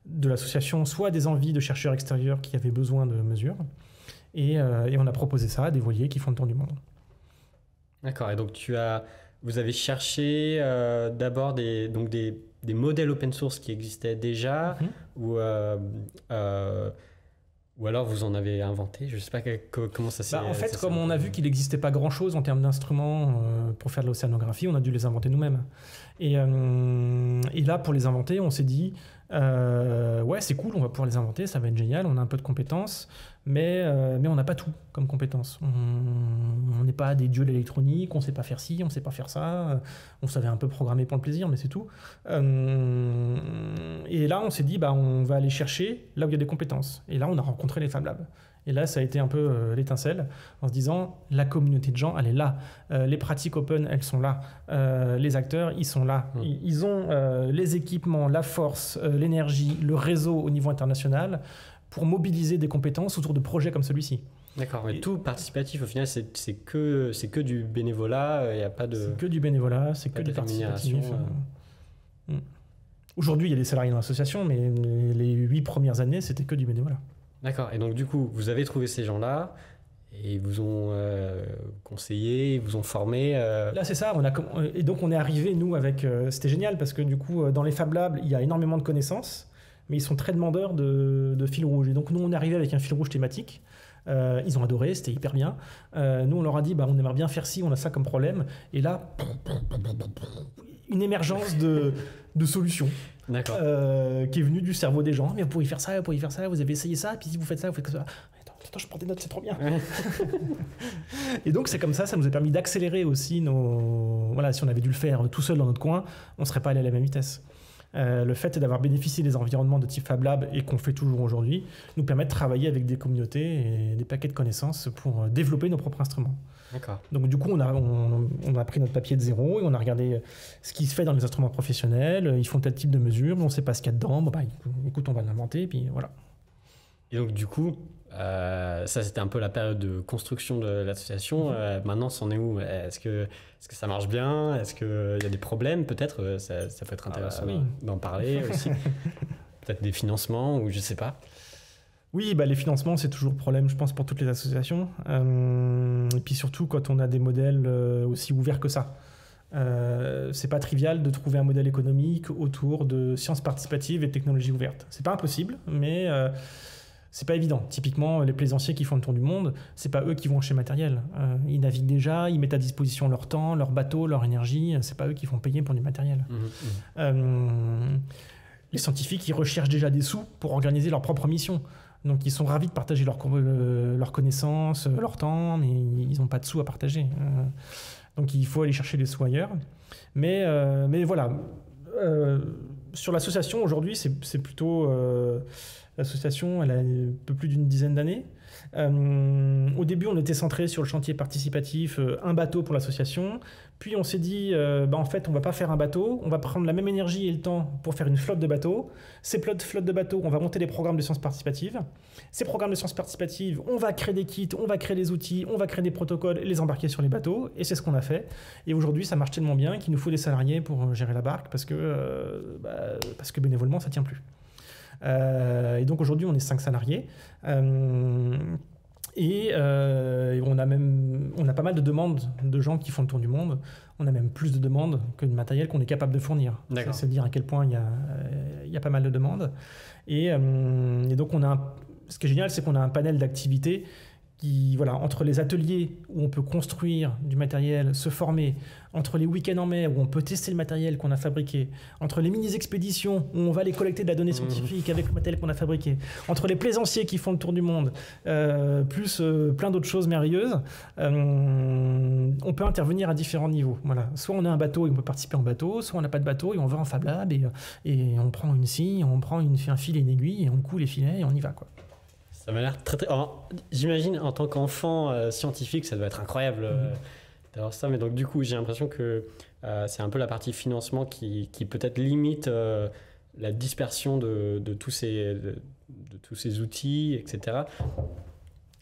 de l'association, soit des envies de chercheurs extérieurs qui avaient besoin de mesures. Et on a proposé ça à des voiliers qui font le tour du monde. D'accord. Et donc vous avez cherché d'abord des modèles open source qui existaient déjà, ou alors vous en avez inventé. Je ne sais pas comment ça s'est... En fait, comme on a vu qu'il n'existait pas grand-chose en termes d'instruments pour faire de l'océanographie, on a dû les inventer nous-mêmes. Et là, pour les inventer, on s'est dit... ouais, c'est cool, on va pouvoir les inventer, ça va être génial, on a un peu de compétences, mais on n'a pas tout comme compétences. On n'est pas des dieux de l'électronique, on ne sait pas faire ci, on ne sait pas faire ça, on savait un peu programmer pour le plaisir, mais c'est tout. Et là, on s'est dit, on va aller chercher là où il y a des compétences. Et là, on a rencontré les Fab Labs. Et là, ça a été un peu l'étincelle, en se disant, la communauté de gens, elle est là. Les pratiques open, elles sont là. Les acteurs, ils sont là. Ils ont les équipements, la force, l'énergie, le réseau au niveau international pour mobiliser des compétences autour de projets comme celui-ci. D'accord. Et tout participatif, au final, c'est que du bénévolat. Il n'y a pas de... C'est que du bénévolat, c'est que du participatif. Aujourd'hui, il y a des salariés dans l'association, mais les 8 premières années, c'était que du bénévolat. D'accord. Et donc, du coup, vous avez trouvé ces gens-là et ils vous ont conseillé, ils vous ont formé. Là, c'est ça. Et donc, on est arrivé, nous, avec... c'était génial parce que, du coup, dans les Fab Labs, il y a énormément de connaissances, mais ils sont très demandeurs de fil rouge. Et donc, nous, on est arrivé avec un fil rouge thématique. Ils ont adoré, c'était hyper bien. Nous, on leur a dit, on aimerait bien faire ci, on a ça comme problème. Et là, une émergence de solutions. D'accord. Qui est venue du cerveau des gens. Mais vous pouvez faire ça, vous avez essayé ça, puis si vous faites ça, vous faites ça. Attends, je prends des notes, c'est trop bien. Et donc, c'est comme ça nous a permis d'accélérer aussi nos... Voilà, si on avait dû le faire tout seul dans notre coin, on ne serait pas allé à la même vitesse. Le fait d'avoir bénéficié des environnements de type Fab Lab et qu'on fait toujours aujourd'hui nous permet de travailler avec des communautés et des paquets de connaissances pour développer nos propres instruments. D'accord. Donc du coup, on a pris notre papier de zéro et on a regardé ce qui se fait dans les instruments professionnels. Ils font tel type de mesure, mais on ne sait pas ce qu'il y a dedans. Écoute, on va l'inventer, et puis voilà. Et donc du coup, ça c'était un peu la période de construction de l'association. Maintenant, c'en est où ? Est-ce que ça marche bien ? Est-ce qu'il y a des problèmes ? Peut-être, ça peut être intéressant d'en parler aussi. Peut-être des financements ou je ne sais pas. Oui, bah, les financements, c'est toujours le problème, je pense, pour toutes les associations. Et puis surtout, quand on a des modèles aussi ouverts que ça. C'est pas trivial de trouver un modèle économique autour de sciences participatives et de technologies ouvertes. C'est pas impossible, mais c'est pas évident. Typiquement, les plaisanciers qui font le tour du monde, c'est pas eux qui vont acheter matériel. Ils naviguent déjà, ils mettent à disposition leur temps, leur bateau, leur énergie. C'est pas eux qui font payer pour du matériel. Les scientifiques, ils recherchent déjà des sous pour organiser leur propre mission. Donc ils sont ravis de partager leurs connaissances, leur temps, mais ils n'ont pas de sous à partager. Donc il faut aller chercher des sous ailleurs. Mais voilà. Sur l'association, aujourd'hui, c'est plutôt... l'association, elle a un peu plus d'une dizaine d'années. Au début, on était centré sur le chantier participatif, un bateau pour l'association. Puis on s'est dit, en fait, on ne va pas faire un bateau, on va prendre la même énergie et le temps pour faire une flotte de bateaux. Ces flottes de bateaux, on va monter des programmes de sciences participatives. Ces programmes de sciences participatives, on va créer des kits, on va créer des outils, on va créer des protocoles et les embarquer sur les bateaux. Et c'est ce qu'on a fait. Et aujourd'hui, ça marche tellement bien qu'il nous faut des salariés pour gérer la barque parce que bénévolement, ça ne tient plus. Et donc aujourd'hui, on est 5 salariés. Et on a pas mal de demandes de gens qui font le tour du monde. On a même plus de demandes que de matériel qu'on est capable de fournir. C'est dire à quel point il y a pas mal de demandes. Et donc ce qui est génial, c'est qu'on a un panel d'activités qui, voilà, entre les ateliers où on peut construire du matériel, se former, entre les week-ends en mer où on peut tester le matériel qu'on a fabriqué, entre les mini-expéditions où on va aller collecter de la donnée scientifique avec le matériel qu'on a fabriqué, entre les plaisanciers qui font le tour du monde, plus plein d'autres choses merveilleuses, on peut intervenir à différents niveaux. Voilà. Soit on a un bateau et on peut participer en bateau, soit on n'a pas de bateau et on va en Fab Lab et on prend une scie, on prend un fil et une aiguille et on coud les filets et on y va, quoi. Ça m'a l'air très très... Alors, j'imagine en tant qu'enfant scientifique, ça doit être incroyable d'avoir ça. Mais donc du coup, j'ai l'impression que c'est un peu la partie financement qui peut-être limite la dispersion de tous ces outils, etc.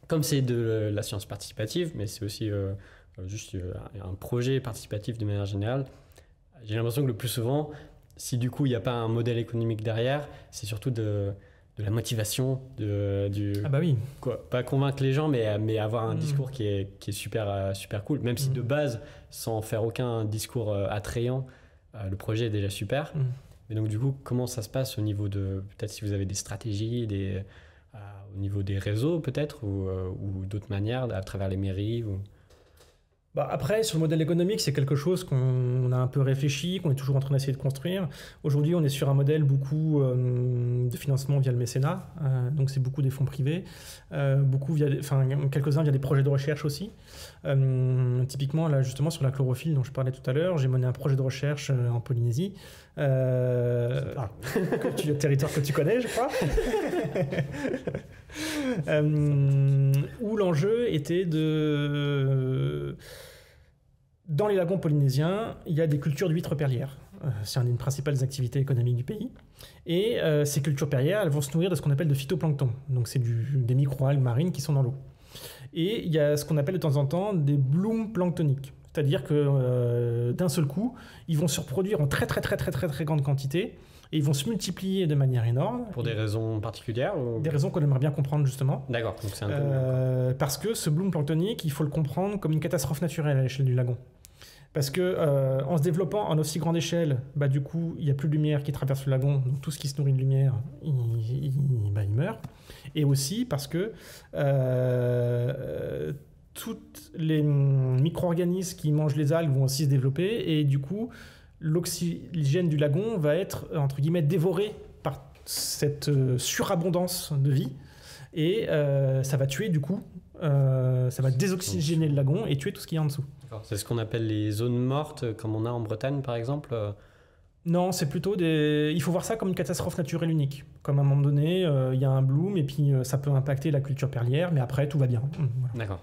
Comme c'est de la science participative, mais c'est aussi juste un projet participatif de manière générale, j'ai l'impression que le plus souvent, si du coup il n'y a pas un modèle économique derrière, c'est surtout de la motivation, Ah bah oui. Pas convaincre les gens, mais avoir un discours qui est super, super cool. Même si de base, sans faire aucun discours attrayant, le projet est déjà super. Mais donc du coup, comment ça se passe au niveau de... Peut-être si vous avez des stratégies, au niveau des réseaux peut-être, ou d'autres manières, à travers les mairies Bah après, sur le modèle économique, c'est quelque chose qu'on a un peu réfléchi, qu'on est toujours en train d'essayer de construire. Aujourd'hui, on est sur un modèle beaucoup de financement via le mécénat, donc c'est beaucoup des fonds privés, quelques-uns via des projets de recherche aussi. Typiquement, là, justement, sur la chlorophylle dont je parlais tout à l'heure, j'ai mené un projet de recherche en Polynésie, territoire que tu connais, je crois. Où l'enjeu était dans les lagons polynésiens, il y a des cultures d'huîtres perlières. C'est une des principales activités économiques du pays. Et ces cultures perlières, elles vont se nourrir de ce qu'on appelle de phytoplancton. Donc c'est des micro-algues marines qui sont dans l'eau. Et il y a ce qu'on appelle de temps en temps des blooms planctoniques. C'est-à-dire que d'un seul coup, ils vont se reproduire en très grande quantité et ils vont se multiplier de manière énorme. Pour des raisons particulières Des raisons qu'on aimerait bien comprendre justement. D'accord, donc c'est un peu... Parce que ce bloom planctonique, il faut le comprendre comme une catastrophe naturelle à l'échelle du lagon. Parce que en se développant en aussi grande échelle, du coup, il n'y a plus de lumière qui traverse le lagon, donc tout ce qui se nourrit de lumière, il meurt. Et aussi parce que tous les micro-organismes qui mangent les algues vont aussi se développer, et du coup, l'oxygène du lagon va être, entre guillemets, dévoré par cette surabondance de vie, et ça va tuer, du coup, ça va désoxygéner le lagon et tuer tout ce qu'il y a en dessous. C'est ce qu'on appelle les zones mortes, comme on a en Bretagne, par exemple Non, c'est plutôt il faut voir ça comme une catastrophe naturelle unique. Comme à un moment donné, il y a un bloom et puis ça peut impacter la culture perlière, mais après, tout va bien. Voilà. D'accord.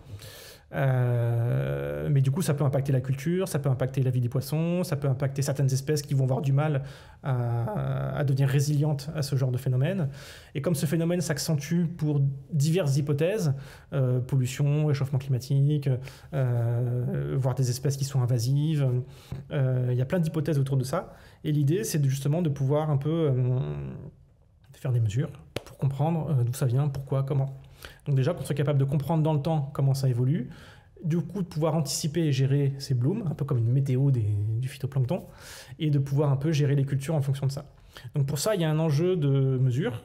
Mais du coup, ça peut impacter la culture, ça peut impacter la vie des poissons, ça peut impacter certaines espèces qui vont avoir du mal à devenir résilientes à ce genre de phénomène. Et comme ce phénomène s'accentue pour diverses hypothèses, pollution, réchauffement climatique, voire des espèces qui sont invasives, il y a plein d'hypothèses autour de ça. Et l'idée, c'est justement de pouvoir un peu faire des mesures pour comprendre d'où ça vient, pourquoi, comment. Donc déjà, qu'on soit capable de comprendre dans le temps comment ça évolue, du coup de pouvoir anticiper et gérer ces blooms, un peu comme une météo du phytoplancton, et de pouvoir un peu gérer les cultures en fonction de ça. Donc pour ça, il y a un enjeu de mesure,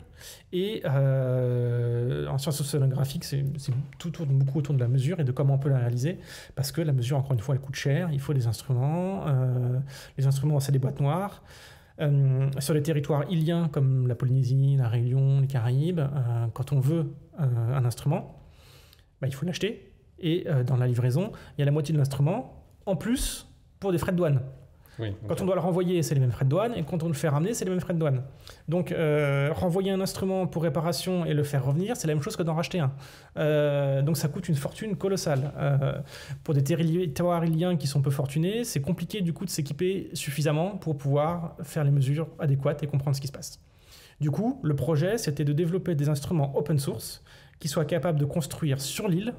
et en sciences océanographiques, tout tourne beaucoup autour de la mesure et de comment on peut la réaliser, parce que la mesure, encore une fois, elle coûte cher, il faut des instruments, les instruments, c'est des boîtes noires. Sur les territoires îliens comme la Polynésie, la Réunion, les Caraïbes, quand on veut un instrument, il faut l'acheter. Et dans la livraison, il y a la moitié de l'instrument, en plus pour des frais de douane. Oui, quand on doit le renvoyer, c'est les mêmes frais de douane, et quand on le fait ramener, c'est les mêmes frais de douane. Donc renvoyer un instrument pour réparation et le faire revenir, c'est la même chose que d'en racheter un. Donc ça coûte une fortune colossale. Pour des territoires iliens qui sont peu fortunés, c'est compliqué du coup de s'équiper suffisamment pour pouvoir faire les mesures adéquates et comprendre ce qui se passe. Du coup, le projet, c'était de développer des instruments open source qui soient capables de construire sur l'île,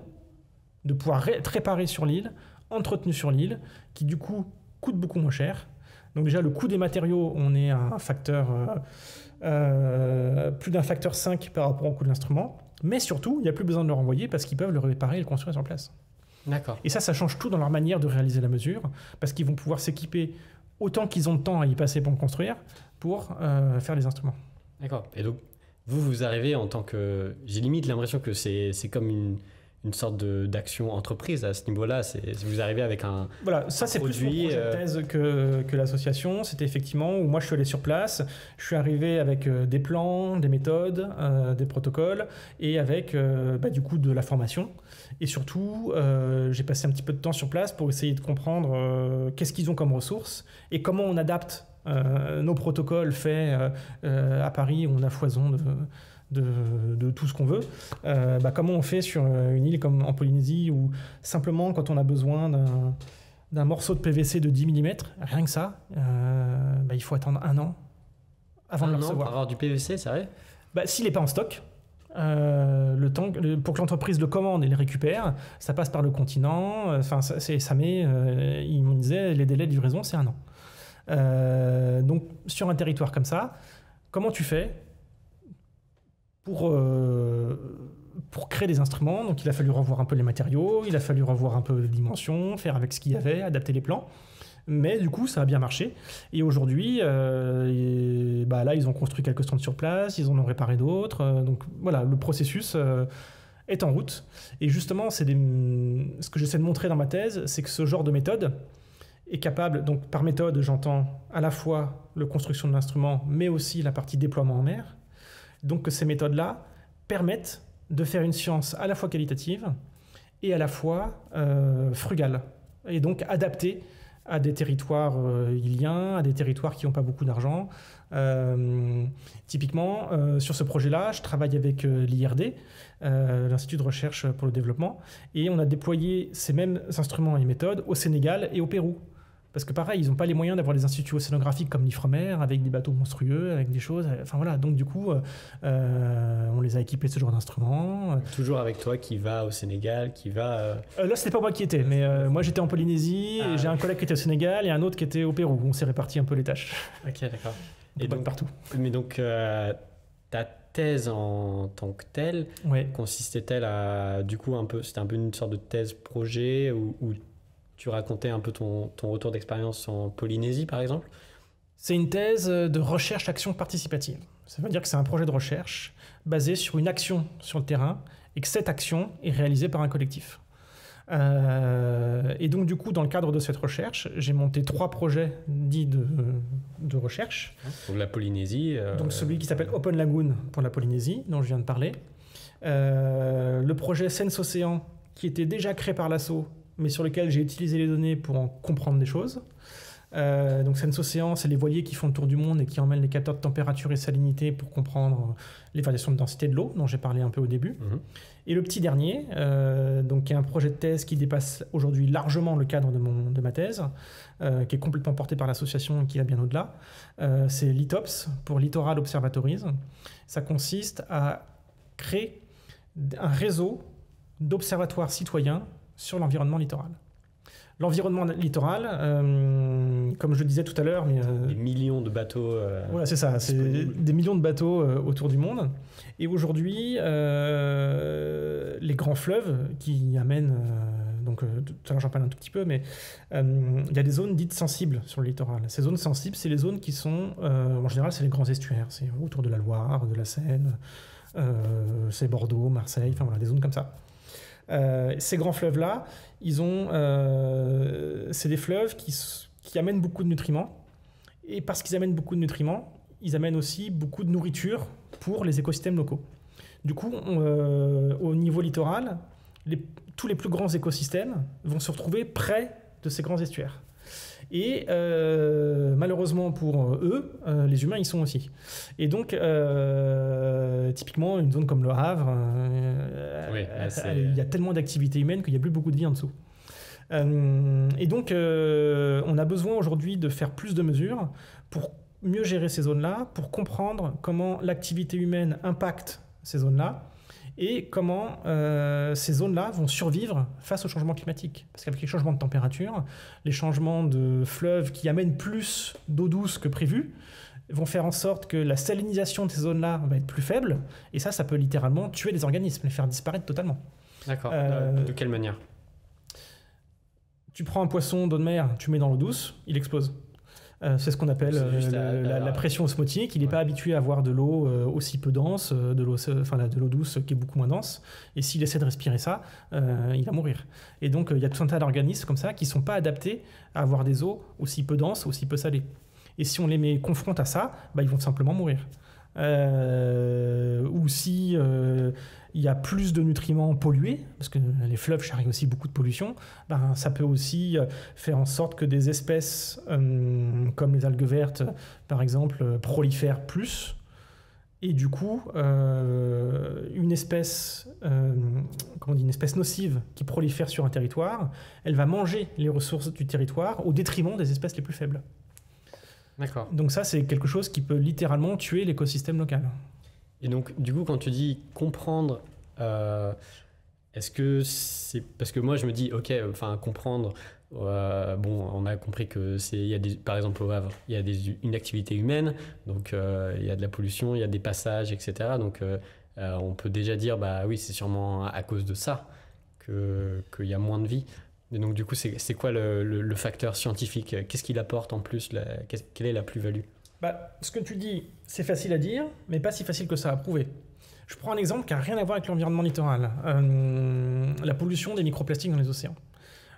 de pouvoir être réparés sur l'île, entretenus sur l'île, qui du coup coûtent beaucoup moins cher. Donc déjà, le coût des matériaux, on est à un facteur, plus d'un facteur 5 par rapport au coût de l'instrument. Mais surtout, il n'y a plus besoin de le renvoyer parce qu'ils peuvent le réparer et le construire sur place. D'accord. Et ça change tout dans leur manière de réaliser la mesure, parce qu'ils vont pouvoir s'équiper autant qu'ils ont de temps à y passer pour le construire, pour faire les instruments. D'accord. Et donc, vous arrivez en tant que... J'ai limite l'impression que c'est comme une sorte d'action entreprise à ce niveau-là. Vous arrivez avec un Voilà, ça c'est plus mon projet de thèse que l'association. C'était effectivement où moi je suis allé sur place, je suis arrivé avec des plans, des méthodes, des protocoles et avec du coup de la formation. Et surtout, j'ai passé un petit peu de temps sur place pour essayer de comprendre qu'est-ce qu'ils ont comme ressources et comment on adapte nos protocoles faits à Paris où on a foison de tout ce qu'on veut, comment on fait sur une île comme en Polynésie où simplement quand on a besoin d'un morceau de PVC de 10 mm, rien que ça, il faut attendre un an avant de le recevoir. Pour avoir du PVC, c'est vrai ? S'il n'est pas en stock, le temps pour que l'entreprise le commande et le récupère, ça passe par le continent, il me disait les délais de livraison c'est un an. Donc sur un territoire comme ça, comment tu fais pour créer des instruments? Donc il a fallu revoir un peu les matériaux, il a fallu revoir un peu les dimensions, faire avec ce qu'il y avait, adapter les plans. Mais du coup, ça a bien marché. Et aujourd'hui, là, ils ont construit quelques stands sur place, ils en ont réparé d'autres. Donc voilà, le processus est en route. Et justement, ce que j'essaie de montrer dans ma thèse, c'est que ce genre de méthode est capable, donc par méthode, j'entends à la fois la construction de l'instrument, mais aussi la partie déploiement en mer. Donc que ces méthodes-là permettent de faire une science à la fois qualitative et à la fois frugale, et donc adaptée à des territoires iliens, à des territoires qui n'ont pas beaucoup d'argent. Typiquement, sur ce projet-là, je travaille avec l'IRD, l'Institut de recherche pour le développement, et on a déployé ces mêmes instruments et méthodes au Sénégal et au Pérou. Parce que pareil, ils n'ont pas les moyens d'avoir des instituts océanographiques comme l'Ifremer, avec des bateaux monstrueux, avec des choses... Enfin voilà, donc du coup, on les a équipés de ce genre d'instruments. Toujours avec toi qui va au Sénégal, qui va... Là, c'était pas moi qui étais, mais moi j'étais en Polynésie, et j'ai un collègue qui était au Sénégal et un autre qui était au Pérou. On s'est réparti un peu les tâches. Ok, d'accord. Et donc partout. Mais donc, ta thèse en tant que telle, consistait-elle à... Du coup, c'était un peu une sorte de thèse projet où tu racontais un peu ton retour d'expérience en Polynésie, par exemple ? C'est une thèse de recherche-action participative. Ça veut dire que c'est un projet de recherche basé sur une action sur le terrain et que cette action est réalisée par un collectif. Et donc, du coup, dans le cadre de cette recherche, j'ai monté 3 projets dits de recherche. Pour la Polynésie. Donc, celui qui s'appelle Open Lagoon pour la Polynésie, dont je viens de parler. Le projet Sense Océan, qui était déjà créé par l'ASSO, mais sur lequel j'ai utilisé les données pour en comprendre des choses. Donc Sense Océan, c'est les voiliers qui font le tour du monde et qui emmènent les capteurs de température et salinité pour comprendre les variations de densité de l'eau, dont j'ai parlé un peu au début. Et le petit dernier, qui est un projet de thèse qui dépasse aujourd'hui largement le cadre de ma thèse, qui est complètement porté par l'association et qui va bien au-delà, c'est LITOPS, pour Littoral Observatories. Ça consiste à créer un réseau d'observatoires citoyens sur l'environnement littoral. L'environnement littoral, comme je le disais tout à l'heure, mais Des millions de bateaux. voilà, c'est ça, c'est des millions de bateaux autour du monde. Et aujourd'hui, les grands fleuves qui amènent, donc tout à l'heure j'en parle un tout petit peu, mais il y a des zones dites sensibles sur le littoral. Ces zones sensibles, c'est les zones qui sont, en général, c'est les grands estuaires, c'est autour de la Loire, de la Seine, c'est Bordeaux, Marseille, enfin voilà, des zones comme ça. Ces grands fleuves-là, c'est des fleuves qui amènent beaucoup de nutriments. Et parce qu'ils amènent beaucoup de nutriments, ils amènent aussi beaucoup de nourriture pour les écosystèmes locaux. Du coup, au niveau littoral, tous les plus grands écosystèmes vont se retrouver près de ces grands estuaires. Et malheureusement pour eux, les humains y sont aussi. Et donc, typiquement, une zone comme le Havre, il y a tellement d'activités humaines qu'il n'y a plus beaucoup de vie en dessous. Et donc, on a besoin aujourd'hui de faire plus de mesures pour mieux gérer ces zones-là, pour comprendre comment l'activité humaine impacte ces zones-là, et comment ces zones-là vont survivre face au changement climatique. Parce qu'avec les changements de température, les changements de fleuves qui amènent plus d'eau douce que prévu vont faire en sorte que la salinisation de ces zones-là va être plus faible, et ça peut littéralement tuer les organismes, les faire disparaître totalement. D'accord. De quelle manière? Tu prends un poisson d'eau de mer, tu mets dans l'eau douce, il explose. C'est ce qu'on appelle la pression osmotique. Il n'est pas habitué à avoir de l'eau aussi peu dense, de l'eau douce qui est beaucoup moins dense. Et s'il essaie de respirer ça, il va mourir. Et donc, il y a tout un tas d'organismes comme ça qui ne sont pas adaptés à avoir des eaux aussi peu denses, aussi peu salées. Et si on les confronte à ça, ils vont simplement mourir. Ou si il y a plus de nutriments pollués, parce que les fleuves charrient aussi beaucoup de pollution, ça peut aussi faire en sorte que des espèces comme les algues vertes, par exemple, prolifèrent plus. Et du coup, une espèce nocive qui prolifère sur un territoire, elle va manger les ressources du territoire au détriment des espèces les plus faibles. D'accord. Donc ça, c'est quelque chose qui peut littéralement tuer l'écosystème local. Et donc, du coup, quand tu dis comprendre, est-ce que c'est... Parce que moi, je me dis, ok, comprendre, on a compris que par exemple, au Havre, il y a une activité humaine, donc il y a de la pollution, il y a des passages, etc. Donc, on peut déjà dire, oui, c'est sûrement à cause de ça qu'il y a moins de vie. Et donc, du coup, c'est quoi le facteur scientifique? Qu'est-ce qu'il apporte en plus? Quelle est la plus-value? Ce que tu dis, c'est facile à dire, mais pas si facile que ça à prouver. Je prends un exemple qui n'a rien à voir avec l'environnement littoral. La pollution des microplastiques dans les océans.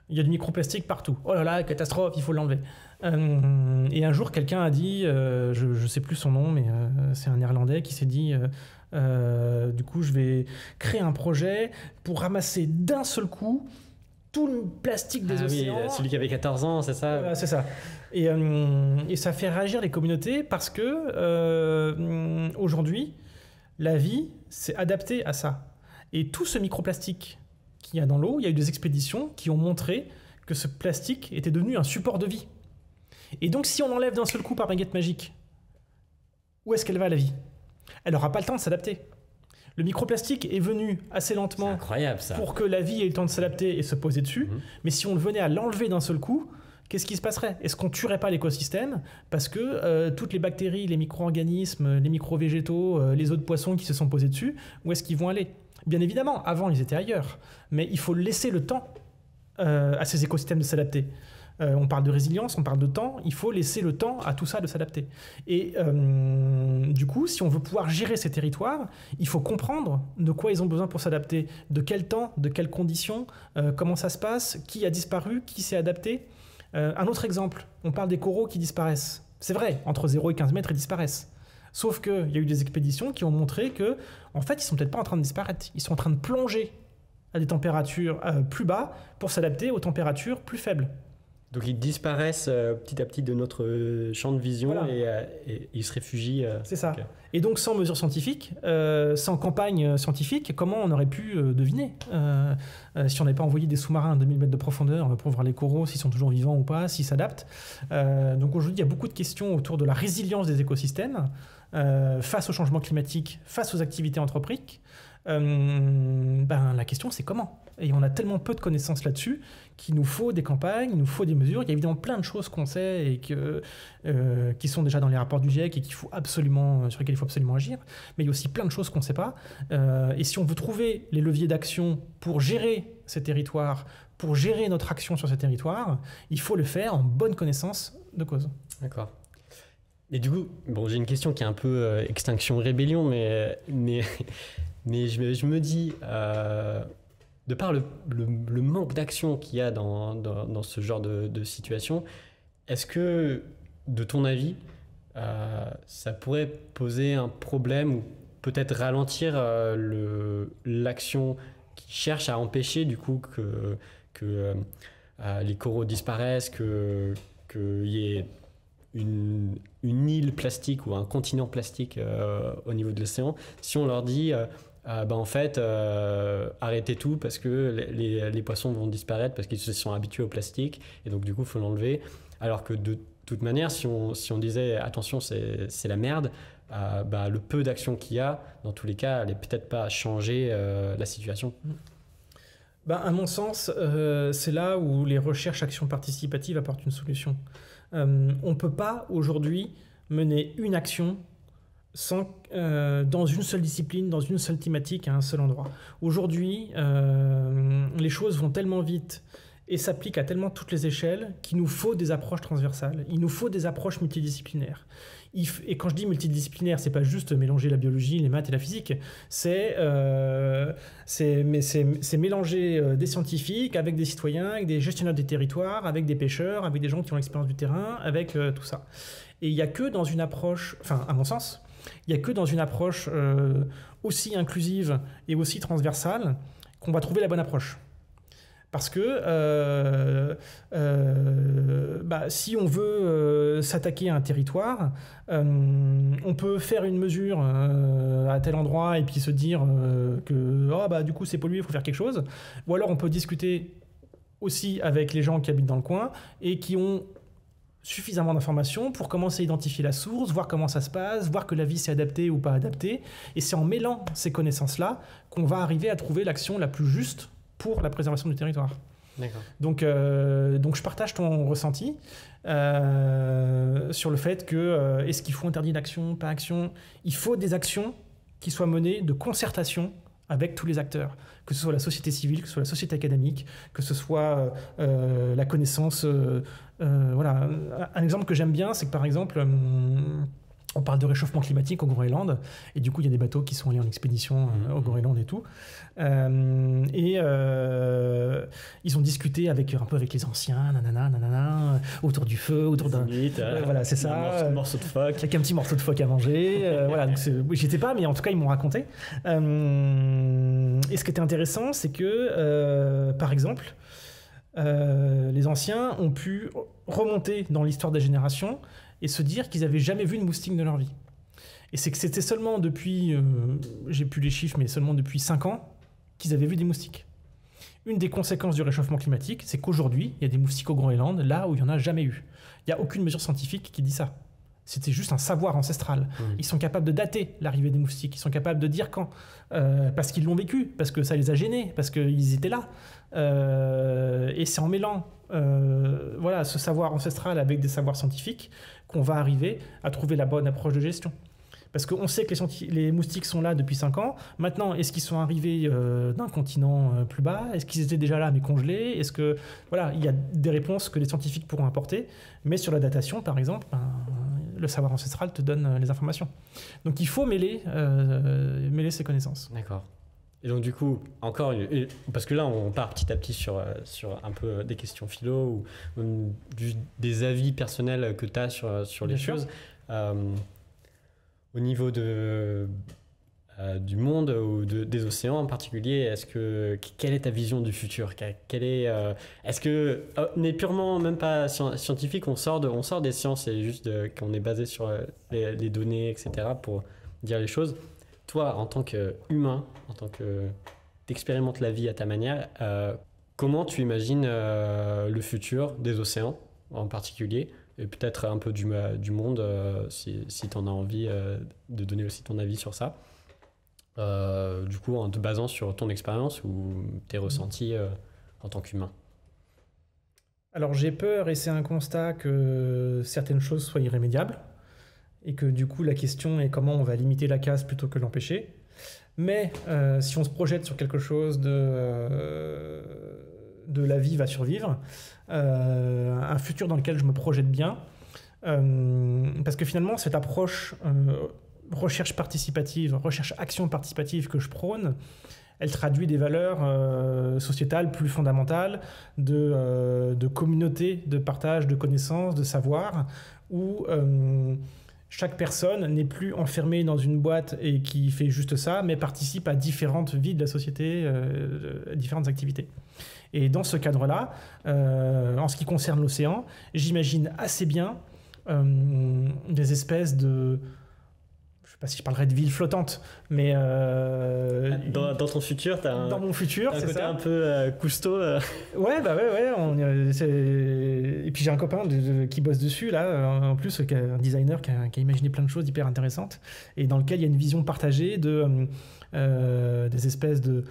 Il y a du microplastique partout. Oh là là, catastrophe, il faut l'enlever. Et un jour, quelqu'un a dit, je ne sais plus son nom, mais c'est un Néerlandais qui s'est dit... du coup, je vais créer un projet pour ramasser d'un seul coup tout le plastique des océans. Oui, celui qui avait 14 ans, c'est ça? C'est ça. Et ça fait réagir les communautés parce que aujourd'hui, la vie s'est adaptée à ça. Et tout ce microplastique qu'il y a dans l'eau, il y a eu des expéditions qui ont montré que ce plastique était devenu un support de vie. Et donc, si on l'enlève d'un seul coup par baguette magique, où est-ce qu'elle va, la vie? Elle n'aura pas le temps de s'adapter. Le microplastique est venu assez lentement. C'est incroyable, ça. Pour que la vie ait le temps de s'adapter et se poser dessus. Mais si on venait à l'enlever d'un seul coup, qu'est-ce qui se passerait? Est-ce qu'on tuerait pas l'écosystème? Parce que toutes les bactéries, les micro-organismes, les micro-végétaux, les œufs de poissons qui se sont posés dessus, où est-ce qu'ils vont aller? Bien évidemment, avant, ils étaient ailleurs. Mais il faut laisser le temps à ces écosystèmes de s'adapter. On parle de résilience, on parle de temps, il faut laisser le temps à tout ça de s'adapter. Et du coup, si on veut pouvoir gérer ces territoires, il faut comprendre de quoi ils ont besoin pour s'adapter, de quel temps, de quelles conditions, comment ça se passe, qui a disparu, qui s'est adapté. Un autre exemple, on parle des coraux qui disparaissent. C'est vrai, entre 0 et 15 mètres, ils disparaissent. Sauf qu'il y a eu des expéditions qui ont montré que, en fait, ils sont peut-être pas en train de disparaître, ils sont en train de plonger à des températures plus bas pour s'adapter aux températures plus faibles. Donc ils disparaissent petit à petit de notre champ de vision, voilà. Et ils se réfugient. C'est ça. Okay. Et donc sans mesures scientifiques, sans campagne scientifique, comment on aurait pu deviner si on n'avait pas envoyé des sous-marins à 2000 mètres de profondeur pour voir les coraux, s'ils sont toujours vivants ou pas, s'ils s'adaptent. Donc aujourd'hui, il y a beaucoup de questions autour de la résilience des écosystèmes face au changement climatique, face aux activités anthropiques. La question, c'est comment? Et on a tellement peu de connaissances là-dessus qu'il nous faut des campagnes, il nous faut des mesures. Il y a évidemment plein de choses qu'on sait et qui sont déjà dans les rapports du GIEC et sur lesquels il faut absolument agir. Mais il y a aussi plein de choses qu'on ne sait pas. Et si on veut trouver les leviers d'action pour gérer ces territoires, pour gérer notre action sur ces territoires, il faut le faire en bonne connaissance de cause. D'accord. Et du coup, bon, j'ai une question qui est un peu extinction rébellion, mais je me dis, de par le manque d'action qu'il y a dans ce genre de situation, est-ce que, de ton avis, ça pourrait poser un problème ou peut-être ralentir l'action qui cherche à empêcher du coup que les coraux disparaissent, qu'il y ait une île plastique ou un continent plastique au niveau de l'océan, si on leur dit en fait arrêtez tout parce que les poissons vont disparaître parce qu'ils se sont habitués au plastique et donc du coup il faut l'enlever, alors que de toute manière si on disait attention c'est la merde, le peu d'action qu'il y a dans tous les cas allait peut-être pas changer la situation. À mon sens, c'est là où les recherches actions participatives apportent une solution. On ne peut pas aujourd'hui mener une action dans une seule discipline, dans une seule thématique, à un seul endroit. Aujourd'hui, les choses vont tellement vite et s'appliquent à tellement toutes les échelles qu'il nous faut des approches transversales, il nous faut des approches multidisciplinaires. Et quand je dis multidisciplinaire, c'est pas juste mélanger la biologie, les maths et la physique, c'est mélanger des scientifiques avec des citoyens, avec des gestionnaires des territoires, avec des pêcheurs, avec des gens qui ont l'expérience du terrain, avec tout ça. Et il n'y a que dans une approche, enfin à mon sens, il n'y a que dans une approche aussi inclusive et aussi transversale qu'on va trouver la bonne approche. Parce que si on veut s'attaquer à un territoire, on peut faire une mesure à tel endroit et puis se dire que du coup c'est pollué, il faut faire quelque chose. Ou alors on peut discuter aussi avec les gens qui habitent dans le coin et qui ont suffisamment d'informations pour commencer à identifier la source, voir comment ça se passe, voir que la vie s'est adaptée ou pas adaptée. Et c'est en mêlant ces connaissances-là qu'on va arriver à trouver l'action la plus juste pour la préservation du territoire. D'accord. Donc je partage ton ressenti sur le fait que est-ce qu'il faut interdire l'action, pas action. Il faut des actions qui soient menées de concertation avec tous les acteurs, que ce soit la société civile, que ce soit la société académique, que ce soit la connaissance. Voilà. Un exemple que j'aime bien, c'est que par exemple, on parle de réchauffement climatique au Groenland, et du coup il y a des bateaux qui sont allés en expédition au Groenland et tout. Ils ont discuté un peu avec les anciens, autour du feu, autour d'un... voilà, c'est ça. Un morceau de phoque. Avec un petit morceau de phoque à manger. Voilà, donc j'étais pas, mais en tout cas ils m'ont raconté. Et ce qui était intéressant, c'est que, par exemple, les anciens ont pu remonter dans l'histoire des générations et se dire qu'ils n'avaient jamais vu de moustique de leur vie. Et c'est que c'était seulement depuis, j'ai plus les chiffres, mais seulement depuis 5 ans, qu'ils avaient vu des moustiques. Une des conséquences du réchauffement climatique, c'est qu'aujourd'hui, il y a des moustiques au Groenland, là où il n'y en a jamais eu. Il n'y a aucune mesure scientifique qui dit ça. C'était juste un savoir ancestral. Ils sont capables de dater l'arrivée des moustiques, ils sont capables de dire quand, parce qu'ils l'ont vécu, parce que ça les a gênés, parce qu'ils étaient là. Et c'est en mêlant ce savoir ancestral avec des savoirs scientifiques qu'on va arriver à trouver la bonne approche de gestion. Parce qu'on sait que les moustiques sont là depuis 5 ans. Maintenant, est-ce qu'ils sont arrivés d'un continent plus bas ? Est-ce qu'ils étaient déjà là mais congelés ? Est-ce que... Voilà, il y a des réponses que les scientifiques pourront apporter. Mais sur la datation, par exemple, le savoir ancestral te donne les informations. Donc il faut mêler ces connaissances. D'accord. Et donc du coup, parce que là on part petit à petit sur un peu des questions philo ou des avis personnels que tu as sur les choses. Au niveau du monde ou des océans en particulier, quelle est ta vision du futur ? Est-ce que on est purement même pas scientifique, on sort des sciences et juste qu'on est basé sur les données, etc. pour dire les choses. Toi, en tant qu'humain, en tant que t'expérimentes la vie à ta manière, comment tu imagines le futur des océans en particulier, et peut-être un peu du monde, si tu en as envie de donner aussi ton avis sur ça, du coup en te basant sur ton expérience ou tes ressentis en tant qu'humain. Alors j'ai peur, et c'est un constat, que certaines choses soient irrémédiables, et que du coup la question est comment on va limiter la casse plutôt que l'empêcher. Mais si on se projette sur quelque chose de la vie va survivre, un futur dans lequel je me projette bien, parce que finalement cette approche recherche participative, recherche action participative que je prône, elle traduit des valeurs sociétales plus fondamentales de communauté, de partage de connaissances, de savoir, où chaque personne n'est plus enfermée dans une boîte et qui fait juste ça, mais participe à différentes vies de la société, différentes activités. Et dans ce cadre-là, en ce qui concerne l'océan, j'imagine assez bien des espèces de... Je ne sais pas si je parlerais de ville flottante, mais... Dans ton futur, tu as dans mon futur, un c'est côté ça. un peu Cousteau. Ouais, bah ouais. Et puis j'ai un copain qui bosse dessus, là, en plus, un designer qui a imaginé plein de choses hyper intéressantes, et dans lequel il y a une vision partagée des espèces de...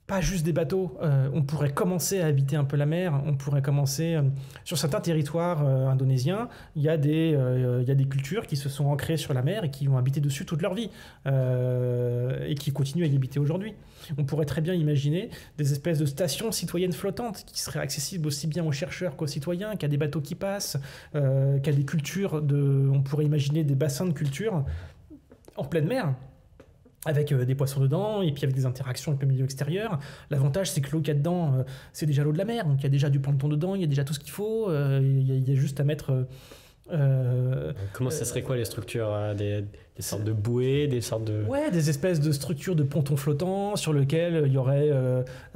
Pas juste des bateaux, on pourrait commencer à habiter un peu la mer, on pourrait commencer... sur certains territoires indonésiens, il y a des cultures qui se sont ancrées sur la mer et qui ont habité dessus toute leur vie, et qui continuent à y habiter aujourd'hui. On pourrait très bien imaginer des espèces de stations citoyennes flottantes qui seraient accessibles aussi bien aux chercheurs qu'aux citoyens, qu'il y a des bateaux qui passent, qu'il y a des cultures on pourrait imaginer des bassins de culture en pleine mer, avec des poissons dedans, et puis avec des interactions avec le milieu extérieur. L'avantage, c'est que l'eau qu'il y a dedans, c'est déjà l'eau de la mer, donc il y a déjà du plancton dedans, il y a déjà tout ce qu'il faut, il y a juste à mettre... Comment ça serait quoi les structures, des sortes de bouées, des sortes de... Ouais, des espèces de structures de pontons flottants sur lesquels il y aurait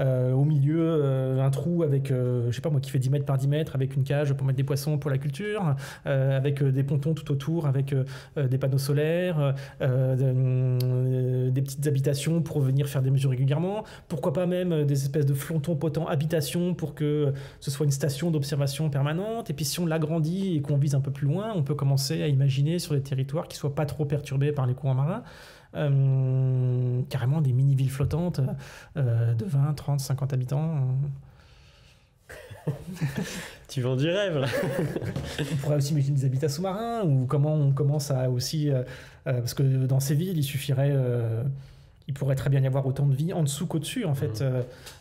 au milieu un trou avec, je sais pas moi, qui fait 10 mètres par 10 mètres, avec une cage pour mettre des poissons pour la culture, avec des pontons tout autour, avec des panneaux solaires, des petites habitations pour venir faire des mesures régulièrement. Pourquoi pas même des espèces de flottons potents habitations pour que ce soit une station d'observation permanente. Et puis si on l'agrandit et qu'on vise un peu plus loin, on peut commencer à imaginer sur des territoires qui soient pas trop perturbés par les courants marins, carrément des mini-villes flottantes de 20, 30, 50 habitants. Tu vends du rêve, là. On pourrait aussi imaginer des habitats sous-marins, ou comment on commence à aussi... parce que dans ces villes, il suffirait... il pourrait très bien y avoir autant de vie en dessous qu'au-dessus, en fait.